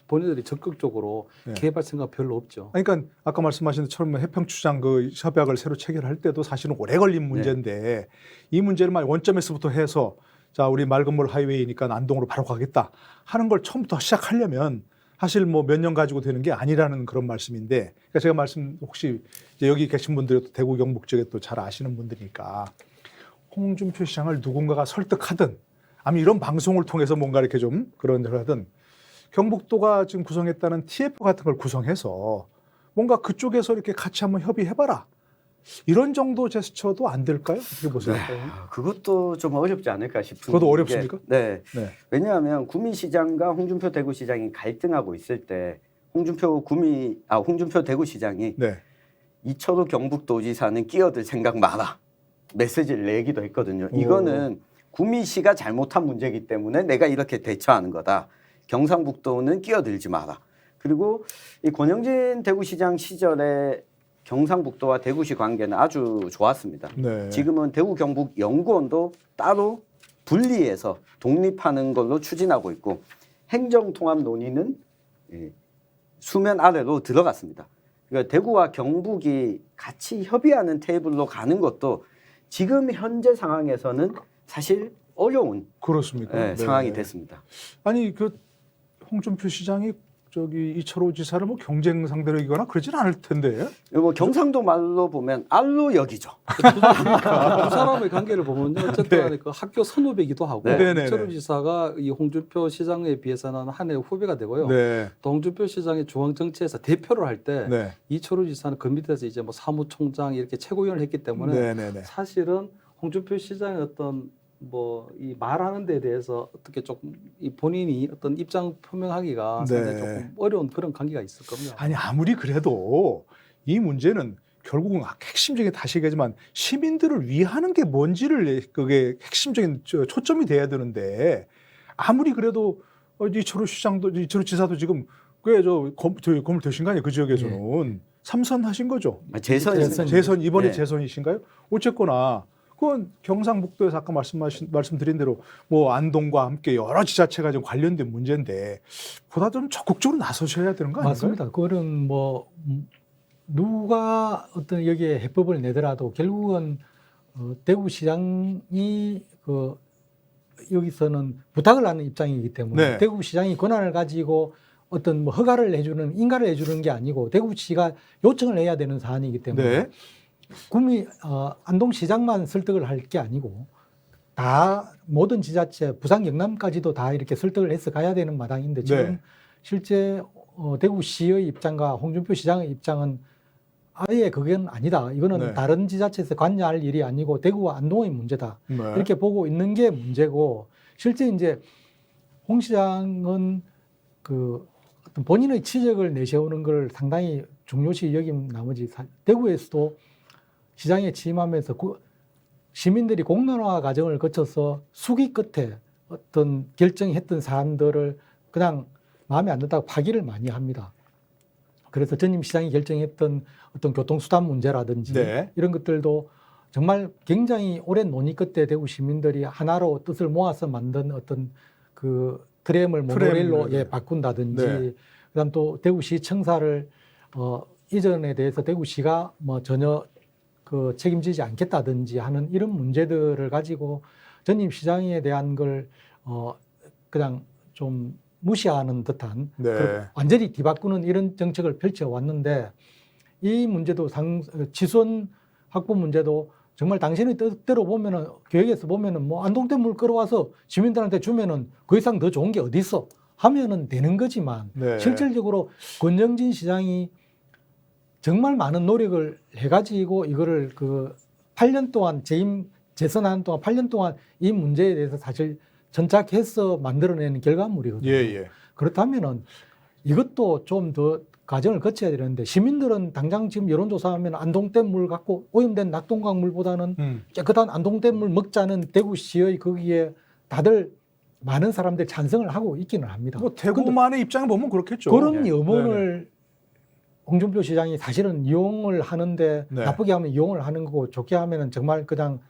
본인들이 적극적으로 네. 개입할 생각 별로 없죠. 그러니까 아까 말씀하신 것처럼 해평추장 그 협약을 새로 체결할 때도 사실은 오래 걸린 문제인데 이 문제를 만 원점에서부터 해서 자 우리 맑은물 하이웨이니까 안동으로 바로 가겠다 하는 걸 처음부터 시작하려면 사실 뭐 몇 년 가지고 되는 게 아니라는 그런 말씀인데 그러니까 제가 말씀 혹시 이제 여기 계신 분들이 대구 경북 지역에 또 잘 아시는 분들이니까 홍준표 시장을 누군가가 설득하든 아니면 이런 방송을 통해서 뭔가 이렇게 좀 그런 걸 하든 경북도가 지금 구성했다는 TF 같은 걸 구성해서 뭔가 그쪽에서 이렇게 같이 한번 협의해봐라. 이런 정도 제스처도 안 될까요? 어떻게 보세요? 그것도 좀 어렵지 않을까 싶은 그것도 게, 어렵습니까? 네. 네. 왜냐하면 구미시장과 홍준표 대구시장이 갈등하고 있을 때 홍준표 대구시장이 네. 이철우 경북도지사는 끼어들 생각 마라 메시지를 내기도 했거든요. 이거는 구미시가 잘못한 문제이기 때문에 내가 이렇게 대처하는 거다. 경상북도는 끼어들지 마라. 그리고 이 권영진 대구시장 시절에 경상북도와 대구시 관계는 아주 좋았습니다. 네. 지금은 대구 경북 연구원도 따로 분리해서 독립하는 걸로 추진하고 있고 행정통합 논의는 수면 아래로 들어갔습니다. 그러니까 대구와 경북이 같이 협의하는 테이블로 가는 것도 지금 현재 상황에서는 사실 어려운 그렇습니까? 상황이 됐습니다. 아니 그 홍준표 시장이 저기 이철호 지사를 뭐 경쟁 상대로 이거나 그러진 않을 텐데. 뭐 경상도 말로 보면 알로 여기죠. 두 사람의 관계를 보면요, 어쨌든 간에 그 학교 선후배기도 하고 네. 이철우 지사가 이 홍준표 시장에 비해서는 한 해 후배가 되고요. 네. 또 홍준표 시장이 중앙정치에서 대표를 할 때 네. 이철우 지사는 그 밑에서 이제 뭐 사무총장 이렇게 최고위원을 했기 때문에 네. 사실은 홍준표 시장의 어떤 뭐 이 말하는 데에 대해서 어떻게 조금 이 본인이 어떤 입장 표명하기가 상당히 조금 어려운 그런 관계가 있을 겁니다. 아니 아무리 그래도 이 문제는 결국은 핵심적인 다시 얘기하지만 시민들을 위하는 게 뭔지를 그게 핵심적인 초점이 돼야 되는데 아무리 그래도 이철호 지사도 지금 꽤저 건물 되신 거 아니에요? 그 지역에서는 삼선하신 거죠? 재선 이번에 재선이신가요? 어쨌거나. 그건 경상북도에서 아까 말씀드린 대로 뭐 안동과 함께 여러 지자체가 좀 관련된 문제인데 보다 좀 적극적으로 나서셔야 되는 거 아닌가요? 맞습니다. 그거는 뭐 누가 어떤 여기에 해법을 내더라도 결국은 대구시장이 그 여기서는 부탁을 하는 입장이기 때문에 대구시장이 권한을 가지고 어떤 뭐 허가를 해주는 인가를 해주는 게 아니고 대구시가 요청을 해야 되는 사안이기 때문에 안동시장만 설득을 할 게 아니고 다 모든 지자체 부산 경남까지도 다 이렇게 설득을 해서 가야 되는 마당인데 지금 실제 대구시의 입장과 홍준표 시장의 입장은 아예 그건 아니다. 이거는 다른 지자체에서 관여할 일이 아니고 대구와 안동의 문제다. 이렇게 보고 있는 게 문제고 실제 이제 홍 시장은 그 어떤 본인의 치적을 내세우는 걸 상당히 중요시 여긴 나머지 대구에서도 시장에 취임하면서 시민들이 공론화 과정을 거쳐서 수기 끝에 어떤 결정했던 사안들을 그냥 마음에 안 든다고 파기를 많이 합니다. 그래서 전임 시장이 결정했던 어떤 교통수단 문제라든지 이런 것들도 정말 굉장히 오랜 논의 끝에 대구 시민들이 하나로 뜻을 모아서 만든 어떤 그 트램을 모노레일로 트램을. 바꾼다든지, 네. 그다음 또 대구시 청사를 이전에 대해서 대구시가 뭐 전혀 그 책임지지 않겠다든지 하는 이런 문제들을 가지고 전임 시장에 대한 걸 그냥 좀 무시하는 듯한 네. 완전히 뒤바꾸는 이런 정책을 펼쳐왔는데, 이 문제도 지선 확보 문제도 정말 당신의 뜻대로 보면은, 계획에서 보면은 뭐 안동댐 물 끌어와서 시민들한테 주면은 그 이상 더 좋은 게 어디 있어 하면은 되는 거지만, 네. 실질적으로 권영진 시장이 정말 많은 노력을 해가지고 이거를 그 8년 동안 재선하는 동안 8년 동안 이 문제에 대해서 사실 전착해서 만들어내는 결과물이거든요. 예. 그렇다면은 이것도 좀 더 과정을 거쳐야 되는데, 시민들은 당장 지금 여론조사하면 안동댐 물 갖고 오염된 낙동강 물보다는 깨끗한 안동댐 물 먹자는 대구시의 거기에 다들 많은 사람들이 찬성을 하고 있기는 합니다. 뭐 대구만의 입장을 보면 그렇겠죠. 그런 네. 염원을 홍준표 시장이 사실은 이용을 하는데, 네. 나쁘게 하면 이용을 하는 거고 좋게 하면은 정말 그냥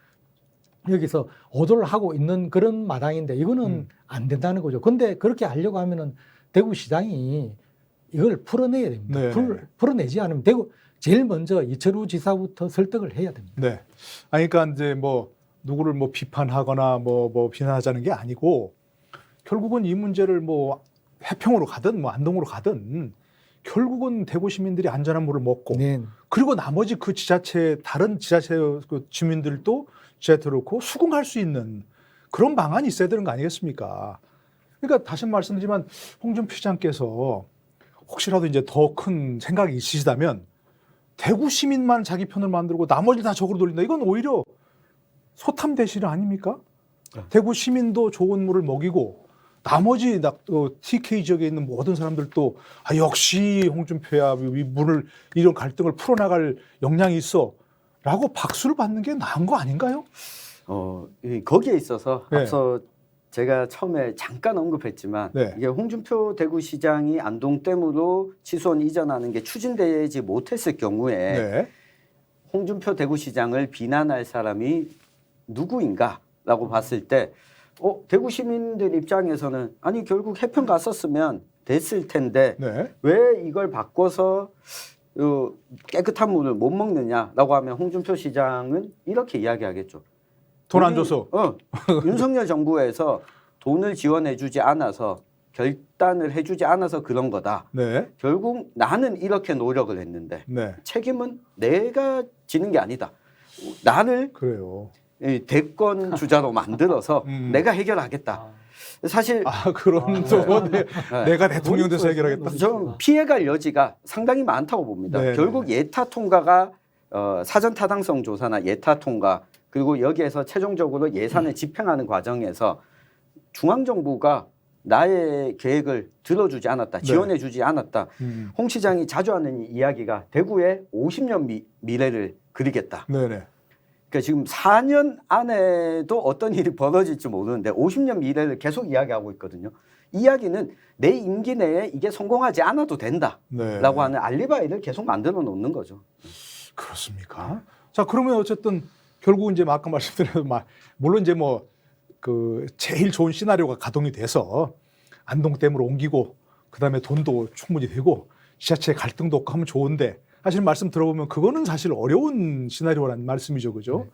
여기서 오도를 하고 있는 그런 마당인데, 이거는 안 된다는 거죠. 근데 그렇게 하려고 하면은 대구시장이 이걸 풀어내야 됩니다. 네. 풀어내지 않으면 제일 먼저 이철우 지사부터 설득을 해야 됩니다. 네. 아니, 그러니까 이제 뭐 누구를 뭐 비판하거나 뭐 비난하자는 게 아니고, 결국은 이 문제를 뭐 해평으로 가든 뭐 안동으로 가든 결국은 대구 시민들이 안전한 물을 먹고, 네. 그리고 나머지 그 지자체, 다른 지자체 그 주민들도 지자체로 놓고 수긍할 수 있는 그런 방안이 있어야 되는 거 아니겠습니까? 그러니까 다시 말씀드리지만, 홍준표 시장께서 혹시라도 이제 더 큰 생각이 있으시다면 대구 시민만 자기 편을 만들고 나머지 다 적으로 돌린다. 이건 오히려 소탐 대실 아닙니까? 대구 시민도 좋은 물을 먹이고 나머지 TK 지역에 있는 모든 사람들도 역시 홍준표야, 이 물을 이런 갈등을 풀어나갈 역량이 있어 라고 박수를 받는 게 나은 거 아닌가요? 거기에 있어서 네. 앞서 제가 처음에 잠깐 언급했지만, 네. 이게 홍준표 대구시장이 안동댐으로 치수원 이전하는 게 추진되지 못했을 경우에 네. 홍준표 대구시장을 비난할 사람이 누구인가라고 봤을 때 대구 시민들 입장에서는 아니 결국 해평 갔었으면 됐을 텐데 네. 왜 이걸 바꿔서 깨끗한 물을 못 먹느냐라고 하면 홍준표 시장은 이렇게 이야기하겠죠. 돈 안 줘서. 윤석열 정부에서 돈을 지원해주지 않아서, 결단을 해주지 않아서 그런 거다. 네. 결국 나는 이렇게 노력을 했는데 네. 책임은 내가 지는 게 아니다. 나를 그래요. 이 대권 주자로 만들어서 내가 해결하겠다. 사실 그런 또 내가 대통령 돼서 해결하겠다. 좀 피해갈 여지가 상당히 많다고 봅니다. 네, 결국 네. 예타 통과가 사전 타당성 조사나 예타 통과, 그리고 여기에서 최종적으로 예산을 집행하는 과정에서 중앙정부가 나의 계획을 들어주지 않았다, 지원해주지 않았다. 홍 시장이 자주 하는 이야기가 대구에 50년 미래를 그리겠다. 네네. 그러니까 지금 4년 안에도 어떤 일이 벌어질지 모르는데 50년 미래를 계속 이야기하고 있거든요. 이야기는 내 임기 내에 이게 성공하지 않아도 된다라고 네. 하는 알리바이를 계속 만들어 놓는 거죠. 그렇습니까? 자, 그러면 어쨌든 결국 이제 아까 말씀드린 물론 이제 뭐 그 제일 좋은 시나리오가 가동이 돼서 안동댐으로 옮기고 그다음에 돈도 충분히 되고 지자체 갈등도 없고 하면 좋은데, 사실 말씀 들어보면 그거는 사실 어려운 시나리오라는 말씀이죠, 그죠?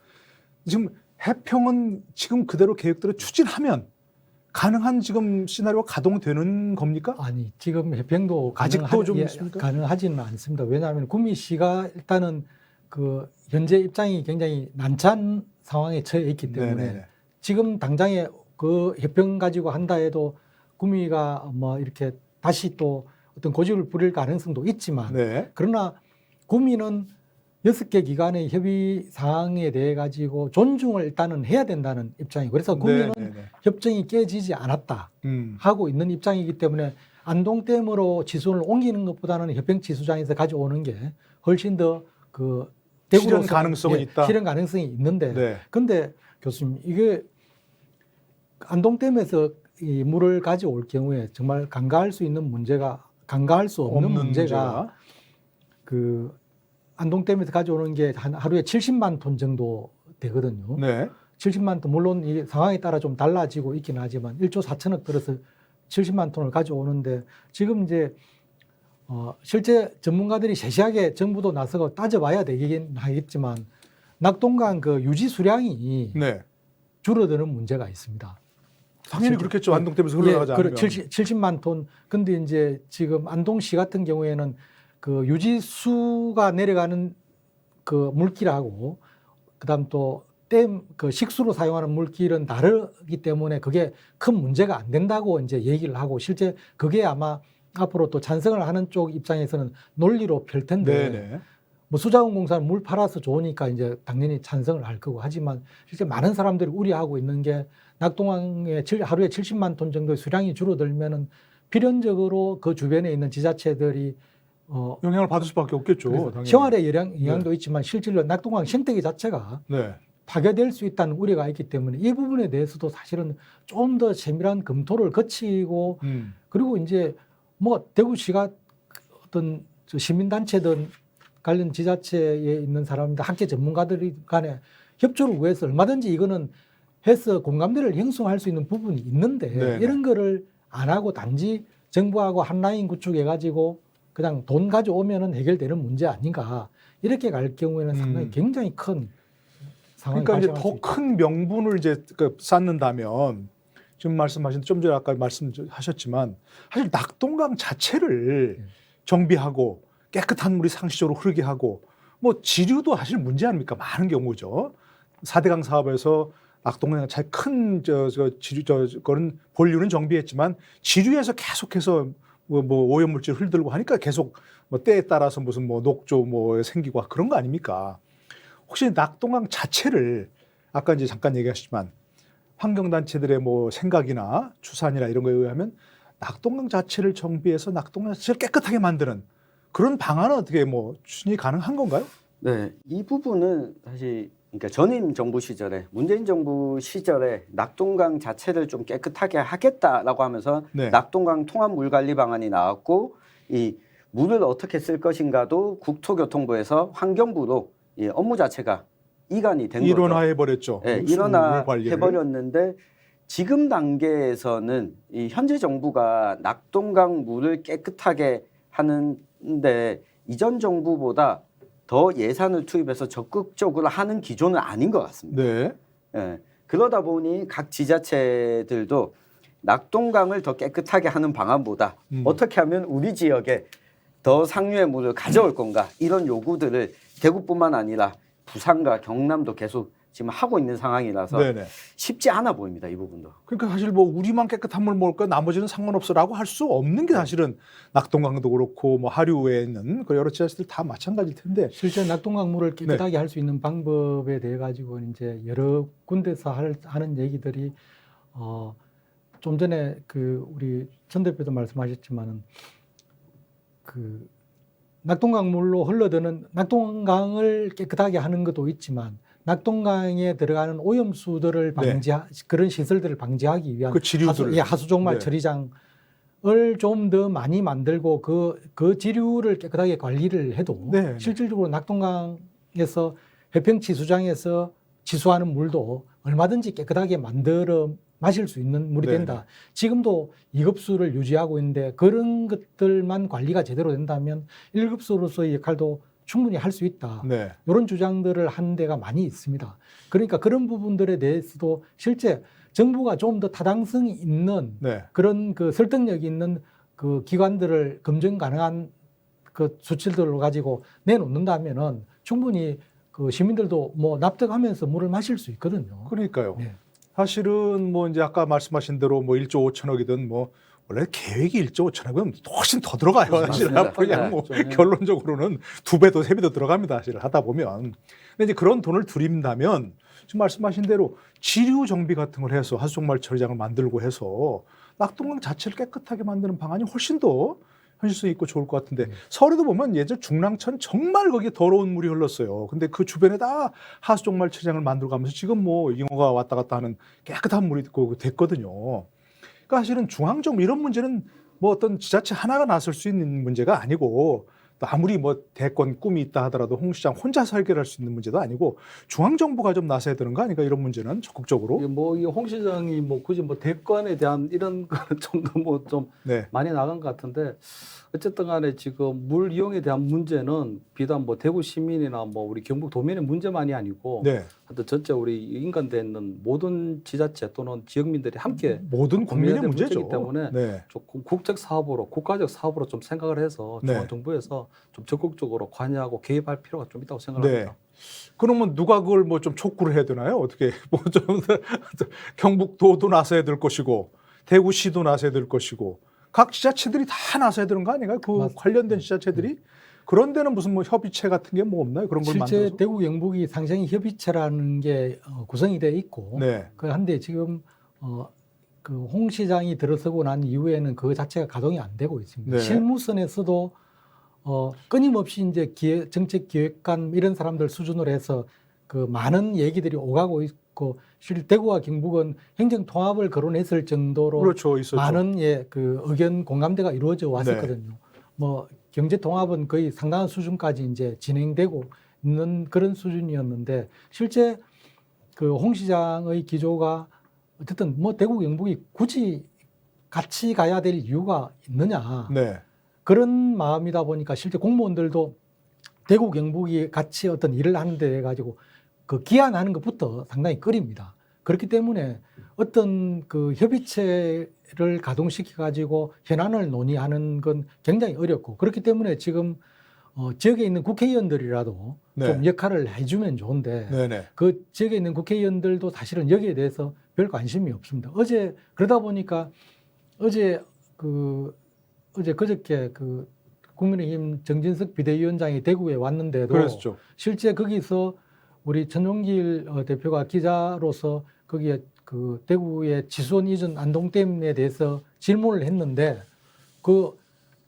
지금 해평은 지금 그대로 계획대로 추진하면 가능한 지금 시나리오가 가동되는 겁니까? 아니, 지금 해평도 아직도 좀 있습니까? 가능하지는 않습니다. 왜냐하면 구미시가 일단은 그 현재 입장이 굉장히 난처한 상황에 처해 있기 때문에 네네. 지금 당장에 그 해평 가지고 한다 해도 구미가 뭐 이렇게 다시 또 어떤 고집을 부릴 가능성도 있지만, 네. 그러나 구미는 6개 기관의 협의 사항에 대해 가지고 존중을 일단은 해야 된다는 입장이고, 그래서 구미는 네네네. 협정이 깨지지 않았다 하고 있는 입장이기 때문에 안동댐으로 지수를 옮기는 것보다는 해평치수장에서 가져오는 게 훨씬 더 그 실현 가능성이 있다. 실현 가능성이 있는데, 네. 근데 교수님, 이게 안동댐에서 이 물을 가져올 경우에 정말 간과할 수 있는 문제가, 간과할 수 없는 문제가 그 안동댐에서 가져오는 게 한 하루에 70만 톤 정도 되거든요. 네. 70만 톤, 물론 이 상황에 따라 좀 달라지고 있긴 하지만 1조 4천억 들어서 70만 톤을 가져오는데 지금 이제 실제 전문가들이 세세하게 정부도 나서고 따져봐야 되긴 하겠지만 낙동강 그 유지 수량이 네. 줄어드는 문제가 있습니다. 당연히 그렇겠죠. 안동댐에서 흘러나가지 않으면. 70만 톤. 근데 이제 지금 안동시 같은 경우에는 그 유지수가 내려가는 그 물길하고 그다음 또 댐 그 식수로 사용하는 물길은 다르기 때문에 그게 큰 문제가 안 된다고 이제 얘기를 하고 실제 그게 아마 앞으로 또 찬성을 하는 쪽 입장에서는 논리로 펼 텐데 네네. 뭐 수자원공사는 물 팔아서 좋으니까 이제 당연히 찬성을 할 거고 하지만 실제 많은 사람들이 우려하고 있는 게 낙동강에 하루에 70만 톤 정도의 수량이 줄어들면은 필연적으로 그 주변에 있는 지자체들이 영향을 받을 수밖에 없겠죠. 당연히. 생활에 영향도 있지만 실질로 낙동강 생태계 자체가 네. 파괴될 수 있다는 우려가 있기 때문에 이 부분에 대해서도 사실은 좀 더 세밀한 검토를 거치고 그리고 이제 뭐 대구시가 어떤 시민단체든 관련 지자체에 있는 사람들, 학계 전문가들 간에 협조를 구해서 얼마든지 이거는 해서 공감대를 형성할 수 있는 부분이 있는데 네네. 이런 거를 안 하고 단지 정부하고 한 라인 구축해가지고 그냥 돈 가져오면은 해결되는 문제 아닌가 이렇게 갈 경우에는 상당히 굉장히 큰 상황이 그러니까 이제 발생할 수 더 있다. 큰 명분을 이제 쌓는다면 지금 말씀하신 좀 전에 아까 말씀하셨지만 사실 낙동강 자체를 정비하고 깨끗한 물이 상시적으로 흐르게 하고 뭐 지류도 사실 문제 아닙니까? 많은 경우죠. 4대강 사업에서 낙동강 자체 큰 그런 본류는 정비했지만 지류에서 계속해서 뭐 오염물질 흘들고 하니까 계속 뭐 때에 따라서 무슨 뭐 녹조 뭐 생기고 그런 거 아닙니까? 혹시 낙동강 자체를 아까 이제 잠깐 얘기하셨지만 환경단체들의 뭐 생각이나 추산이나 이런 거에 의하면 낙동강 자체를 정비해서 낙동강 자체를 깨끗하게 만드는 그런 방안은 어떻게 뭐 추진이 가능한 건가요? 네, 이 부분은 사실 그러니까 전임 정부 시절에 문재인 정부 시절에 낙동강 자체를 좀 깨끗하게 하겠다라고 하면서 네. 낙동강 통합 물 관리 방안이 나왔고 이 물을 어떻게 쓸 것인가도 국토교통부에서 환경부로 이 업무 자체가 이관이 된 거죠. 일원화해 버렸죠. 네, 일원화해 버렸는데 지금 단계에서는 이 현재 정부가 낙동강 물을 깨끗하게 하는데 이전 정부보다 더 예산을 투입해서 적극적으로 하는 기조는 아닌 것 같습니다. 네. 예, 그러다 보니 각 지자체들도 낙동강을 더 깨끗하게 하는 방안보다 어떻게 하면 우리 지역에 더 상류의 물을 가져올 건가 이런 요구들을 대구뿐만 아니라 부산과 경남도 계속 지금 하고 있는 상황이라서 네네. 쉽지 않아 보입니다. 이 부분도. 그러니까 사실 뭐 우리만 깨끗한 물 먹을까 나머지는 상관없어라고 할 수 없는 게 사실은 낙동강도 그렇고 뭐 하류에 있는 그 여러 지자체들 다 마찬가지일 텐데. 실제 낙동강 물을 깨끗하게 할 수 있는 방법에 대해 가지고 이제 여러 군데서 하는 얘기들이 좀 전에 그 우리 전 대표도 말씀하셨지만은 그 낙동강 물로 흘러드는 낙동강을 깨끗하게 하는 것도 있지만 낙동강에 들어가는 오염수들을 그런 시설들을 방지하기 위한 그 지류들 하수종말 처리장을 좀 더 많이 만들고 그 지류를 깨끗하게 관리를 해도 네. 실질적으로 낙동강에서 해평치수장에서 치수하는 물도 얼마든지 깨끗하게 만들어 마실 수 있는 물이 네. 된다. 지금도 2급수를 유지하고 있는데 그런 것들만 관리가 제대로 된다면 1급수로서의 역할도 충분히 할 수 있다. 네. 이런 주장들을 하는 데가 많이 있습니다. 그러니까 그런 부분들에 대해서도 실제 정부가 좀 더 타당성이 있는 네. 그런 그 설득력 있는 그 기관들을 검증 가능한 그 수치들을 가지고 내놓는다면은 충분히 그 시민들도 뭐 납득하면서 물을 마실 수 있거든요. 그러니까요. 네. 사실은 뭐 이제 아까 말씀하신 대로 뭐 1조 5천억이든 뭐 원래 계획이 1조 5천억이면 훨씬 더 들어가요. 사실 그냥 뭐 결론적으로는 2배도 3배도 들어갑니다. 사실 하다 보면. 근데 이제 그런 돈을 들인다면 지금 말씀하신 대로 지류 정비 같은 걸 해서 하수종말 처리장을 만들고 해서 낙동강 자체를 깨끗하게 만드는 방안이 훨씬 더 현실성 있고 좋을 것 같은데 서울에도 보면 예전 중랑천 정말 거기에 더러운 물이 흘렀어요. 근데 그 주변에 다 하수종말 처리장을 만들고 가면서 지금 뭐 잉어가 왔다 갔다 하는 깨끗한 물이 됐거든요. 그러니까 사실은 중앙정부 이런 문제는 뭐 어떤 지자체 하나가 나설 수 있는 문제가 아니고 또 아무리 뭐 대권 꿈이 있다 하더라도 홍 시장 혼자서 해결할 수 있는 문제도 아니고 중앙 정부가 좀 나서야 되는 거 아닌가 이런 문제는 적극적으로. 뭐이 홍 시장이 뭐 굳이 뭐 대권에 대한 이런 거는 좀 너무 좀 네. 많이 나간 것 같은데 어쨌든 간에 지금 물 이용에 대한 문제는 비단 뭐 대구 시민이나 뭐 우리 경북 도민의 문제만이 아니고 네. 하여튼 전체 우리 인간돼 있는 모든 지자체 또는 지역민들이 함께 모든 국민의 고민해야 될 문제죠. 문제이기 때문에 네. 조금 국적 사업으로 국가적 사업으로 좀 생각을 해서 네. 중앙정부에서 좀 적극적으로 관여하고 개입할 필요가 좀 있다고 생각합니다. 네. 그러면 누가 그걸 뭐 좀 촉구를 해야 되나요? 어떻게 뭐 좀 경북도도 나서야 될 것이고 대구시도 나서야 될 것이고 각 지자체들이 다 나서야 되는 거 아닌가요? 그 맞습니다. 관련된 지자체들이 그런 데는 무슨 뭐 협의체 같은 게 뭐 없나요? 그런 걸 실제 만들어서. 대구 경북이 상생이 협의체라는 게 구성이 돼 있고 네. 한데 지금 그 홍 시장이 들어서고 난 이후에는 그 자체가 가동이 안 되고 있습니다. 네. 실무선에서도 끊임없이 이제 정책 기획관 이런 사람들 수준으로 해서 그 많은 얘기들이 오가고 있고 실 대구와 경북은 행정 통합을 거론했을 정도로 그렇죠. 있었죠. 많은 그 의견 공감대가 이루어져 왔었거든요. 뭐 경제 통합은 거의 상당한 수준까지 이제 진행되고 있는 그런 수준이었는데 실제 그 홍 시장의 기조가 어쨌든 뭐 대구 경북이 굳이 같이 가야 될 이유가 있느냐 네. 그런 마음이다 보니까 실제 공무원들도 대구 경북이 같이 어떤 일을 하는데 가지고 그 기한하는 것부터 상당히 꺼립니다. 그렇기 때문에 어떤 그 협의체를 가동시켜 가지고 현안을 논의하는 건 굉장히 어렵고 그렇기 때문에 지금 지역에 있는 국회의원들이라도 네. 좀 역할을 해주면 좋은데 네네. 그 지역에 있는 국회의원들도 사실은 여기에 대해서 별 관심이 없습니다. 어제 그러다 보니까 그저께 그 국민의힘 정진석 비대위원장이 대구에 왔는데도 그랬죠. 실제 거기서 우리 전용길 대표가 기자로서 거기에 그 대구의 지수원 이전 안동댐에 대해서 질문을 했는데 그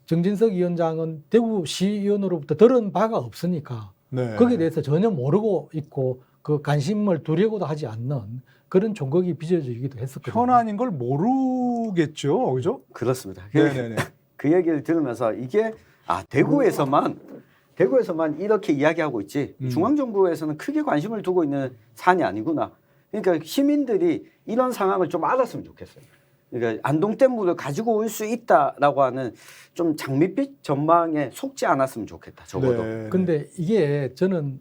정진석 위원장은 대구시의원으로부터 들은 바가 없으니까 네. 거기에 대해서 전혀 모르고 있고 그 관심을 두려고도 하지 않는 그런 종각이 빚어지기도 했었거든요. 현안인 걸 모르겠죠. 그죠? 그렇습니다. 네네네. 그 얘기를 들으면서 이게 대구에서만 이렇게 이야기하고 있지 중앙정부에서는 크게 관심을 두고 있는 사안이 아니구나. 그러니까 시민들이 이런 상황을 좀 알았으면 좋겠어요. 그러니까 안동댐물을 가지고 올 수 있다라고 하는 좀 장밋빛 전망에 속지 않았으면 좋겠다. 적어도. 네. 근데 이게 저는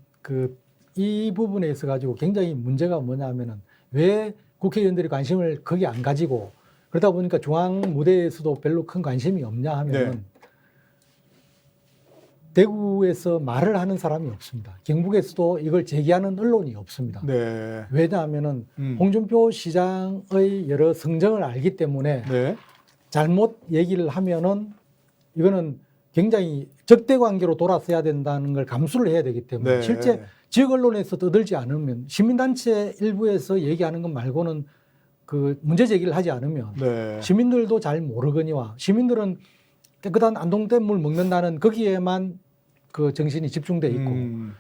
이 부분에 있어 가지고 굉장히 문제가 뭐냐면은 왜 국회의원들이 관심을 거기 안 가지고 그러다 보니까 중앙 무대에서도 별로 큰 관심이 없냐 하면은 네. 대구에서 말을 하는 사람이 없습니다. 경북에서도 이걸 제기하는 언론이 없습니다. 네. 왜냐하면은 홍준표 시장의 여러 성정을 알기 때문에 네. 잘못 얘기를 하면은 이거는 굉장히 적대 관계로 돌아서야 된다는 걸 감수를 해야 되기 때문에 네. 실제 지역 언론에서 떠들지 않으면 시민단체 일부에서 얘기하는 것 말고는 그 문제 제기를 하지 않으면 네. 시민들도 잘 모르거니와 시민들은 깨끗한 안동댐물 먹는다는 거기에만 그 정신이 집중돼 있고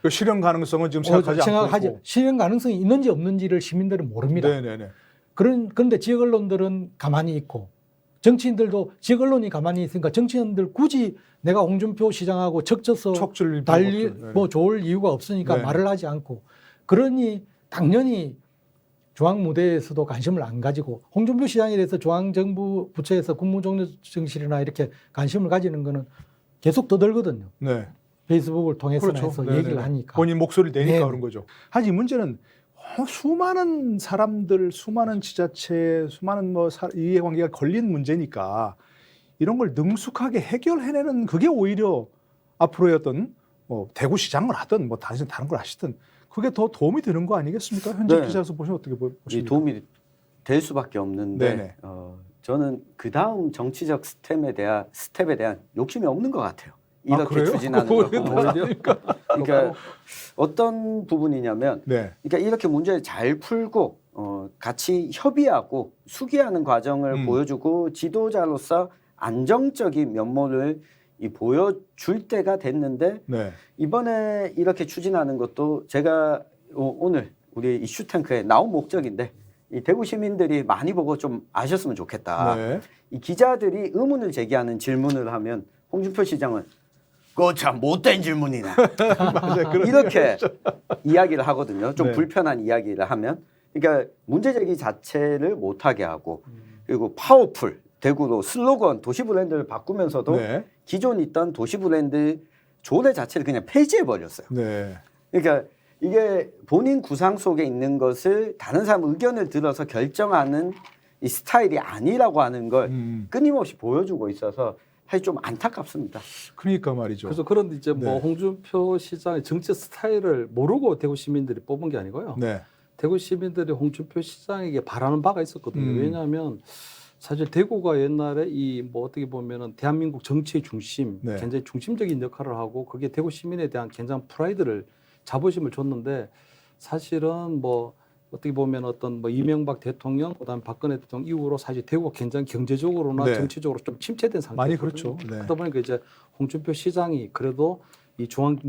그 실현 가능성은 지금 생각하지 않고 있고. 실현 가능성이 있는지 없는지를 시민들은 모릅니다. 네네네. 그런데 지역 언론들은 가만히 있고 정치인들도 지역 언론이 가만히 있으니까 정치인들 굳이 내가 홍준표 시장하고 척져서 척질 달리 없죠. 네. 뭐 좋을 이유가 없으니까 네. 말을 하지 않고 그러니 당연히 중앙 무대에서도 관심을 안 가지고 홍준표 시장에 대해서 중앙정부 부처에서 국무총리실이나 이렇게 관심을 가지는 거는 계속 떠들거든요. 네. 페이스북을 통해서 그렇죠. 해서 네네네. 얘기를 하니까. 본인 목소리를 내니까 네. 그런 거죠. 하지 이 문제는 수많은 사람들, 수많은 지자체, 수많은 뭐 이해관계가 걸린 문제니까 이런 걸 능숙하게 해결해내는 그게 오히려 앞으로의 어떤 뭐 대구시장을 하든 뭐 다른 걸 하시든 그게 더 도움이 되는 거 아니겠습니까? 현재 네. 기자에서 보시면 어떻게 보십니까? 도움이 될 수밖에 없는데 네네. 저는 그 다음 정치적 스텝에 대한 욕심이 없는 것 같아요. 이렇게 그래요? 추진하는 거. 그러니까 어떤 부분이냐면, 네. 그러니까 이렇게 문제를 잘 풀고 같이 협의하고 수기하는 과정을 보여주고 지도자로서 안정적인 면모를 보여줄 때가 됐는데 네. 이번에 이렇게 추진하는 것도 제가 오늘 우리 이슈 탱크에 나온 목적인데 이 대구 시민들이 많이 보고 좀 아셨으면 좋겠다. 네. 이 기자들이 의문을 제기하는 질문을 하면 홍준표 시장은 그거 참 못된 질문이네. 맞아요. 그런 이렇게 이야기를 하거든요. 좀 네. 불편한 이야기를 하면. 그러니까 문제 제기 자체를 못하게 하고 그리고 파워풀 대구로 슬로건 도시 브랜드를 바꾸면서도 네. 기존 있던 도시 브랜드 조례 자체를 그냥 폐지해 버렸어요. 네. 그러니까 이게 본인 구상 속에 있는 것을 다른 사람 의견을 들어서 결정하는 이 스타일이 아니라고 하는 걸 끊임없이 보여주고 있어서 사실 좀 안타깝습니다. 그러니까 말이죠. 그래서 그런데 이제 뭐 네. 홍준표 시장의 정치 스타일을 모르고 대구 시민들이 뽑은 게 아니고요. 네. 대구 시민들이 홍준표 시장에게 바라는 바가 있었거든요. 음. 왜냐하면 사실 대구가 옛날에 이 뭐 어떻게 보면은 대한민국 정치의 중심, 네. 굉장히 중심적인 역할을 하고 그게 대구 시민에 대한 굉장한 프라이드를 자부심을 줬는데 사실은 뭐 어떻게 보면 어떤 뭐 이명박 대통령, 그다음 박근혜 대통령 이후로 사실 대구가 굉장히 경제적으로나 네. 정치적으로 좀 침체된 상태거든요. 많이 그렇죠. 네. 그러다 보니까 이제 홍준표 시장이 그래도 이 중앙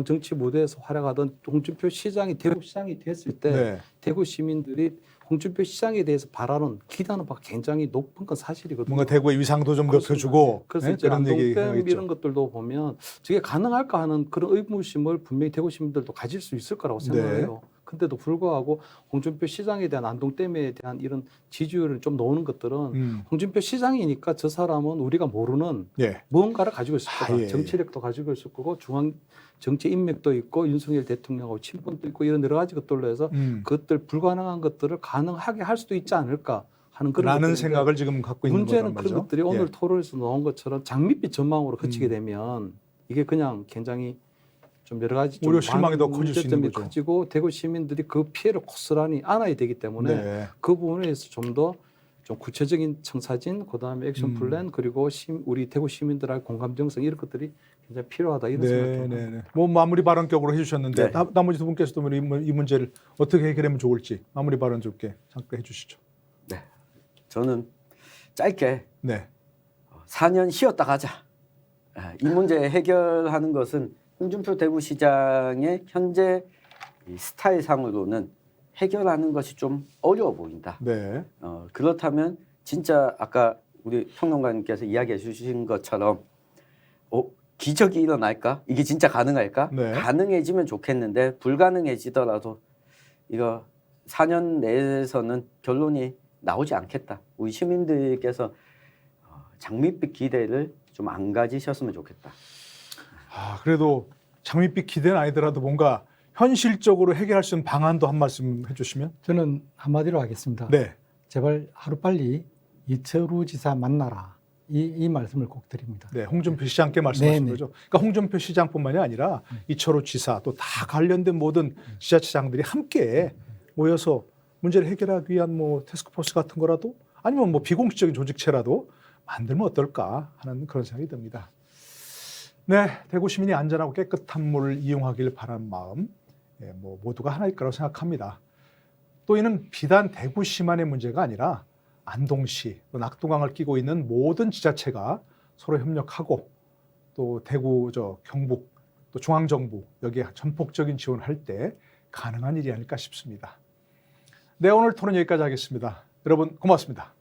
정치 무대에서 활약하던 홍준표 시장이 대구 시장이 됐을 때 네. 대구 시민들이 홍준표 시장에 대해서 바라는 기대하는 바가 굉장히 높은 건 사실이거든요. 뭔가 대구의 위상도 좀 그렇습니다. 높여주고 그래서 네? 이제 그런 얘기 안동댐 하겠죠. 이런 것들도 보면 저게 가능할까 하는 그런 의무심을 분명히 대구 시민들도 가질 수 있을 거라고 생각을 네. 해요. 근데도 불구하고 홍준표 시장에 대한 안동댐에 대한 이런 지지율을 좀 놓는 것들은 홍준표 시장이니까 저 사람은 우리가 모르는 예. 무언가를 가지고 있을 거다. 예. 정치력도 가지고 있을 거고 중앙 정치 인맥도 있고 윤석열 대통령하고 친분도 있고 이런 여러 가지 것들로 해서 그것들 불가능한 것들을 가능하게 할 수도 있지 않을까 하는 그런 라는 것들인데 생각을 지금 갖고 있는 문제는 거란 그런 말이죠. 것들이 오늘 예. 토론에서 나온 것처럼 장밋빛 전망으로 그치게 되면 이게 그냥 굉장히 좀 여러 가지 좀 오히려 실망이 더 커질 수 있는 문제점이 거죠. 커지고 대구 시민들이 그 피해를 고스란히 안아야 되기 때문에 네. 그 부분에 대해서 좀 더 좀 구체적인 청사진, 그다음에 액션 플랜 그리고 우리 대구 시민들의 공감 정성 이런 것들이 굉장히 필요하다 이런 생각이 듭니다. 네. 뭐 마무리 발언격으로 해주셨는데 네. 나머지 두 분께서도 이 문제를 어떻게 해결하면 좋을지 마무리 발언 좀 잠깐 해주시죠. 네. 저는 짧게 네. 4년 쉬었다 가자. 이 문제 해결하는 것은 홍준표 대구시장의 현재 이 스타일상으로는 해결하는 것이 좀 어려워 보인다. 네. 그렇다면 진짜 아까 우리 평론가님께서 이야기해 주신 것처럼 기적이 일어날까? 이게 진짜 가능할까? 네. 가능해지면 좋겠는데 불가능해지더라도 이거 4년 내에서는 결론이 나오지 않겠다. 우리 시민들께서 장밋빛 기대를 좀 안 가지셨으면 좋겠다. 그래도 장밋빛 기대는 아니더라도 뭔가 현실적으로 해결할 수 있는 방안도 한 말씀 해주시면. 저는 한마디로 하겠습니다. 네. 제발 하루빨리 이철우 지사 만나라. 이 말씀을 꼭 드립니다. 네, 홍준표 시장께 말씀하신 네네. 거죠. 그러니까 홍준표 시장뿐만이 아니라 이철우 지사 또 다 관련된 모든 지자체장들이 함께 모여서 문제를 해결하기 위한 뭐 태스크포스 같은 거라도 아니면 뭐 비공식적인 조직체라도 만들면 어떨까 하는 그런 생각이 듭니다. 네, 대구 시민이 안전하고 깨끗한 물을 이용하길 바라는 마음, 뭐 모두가 하나일 거라고 생각합니다. 또 이는 비단 대구시만의 문제가 아니라 안동시, 또 낙동강을 끼고 있는 모든 지자체가 서로 협력하고 또 대구, 경북, 또 중앙정부 여기에 전폭적인 지원을 할 때 가능한 일이 아닐까 싶습니다. 네, 오늘 토론 여기까지 하겠습니다. 여러분 고맙습니다.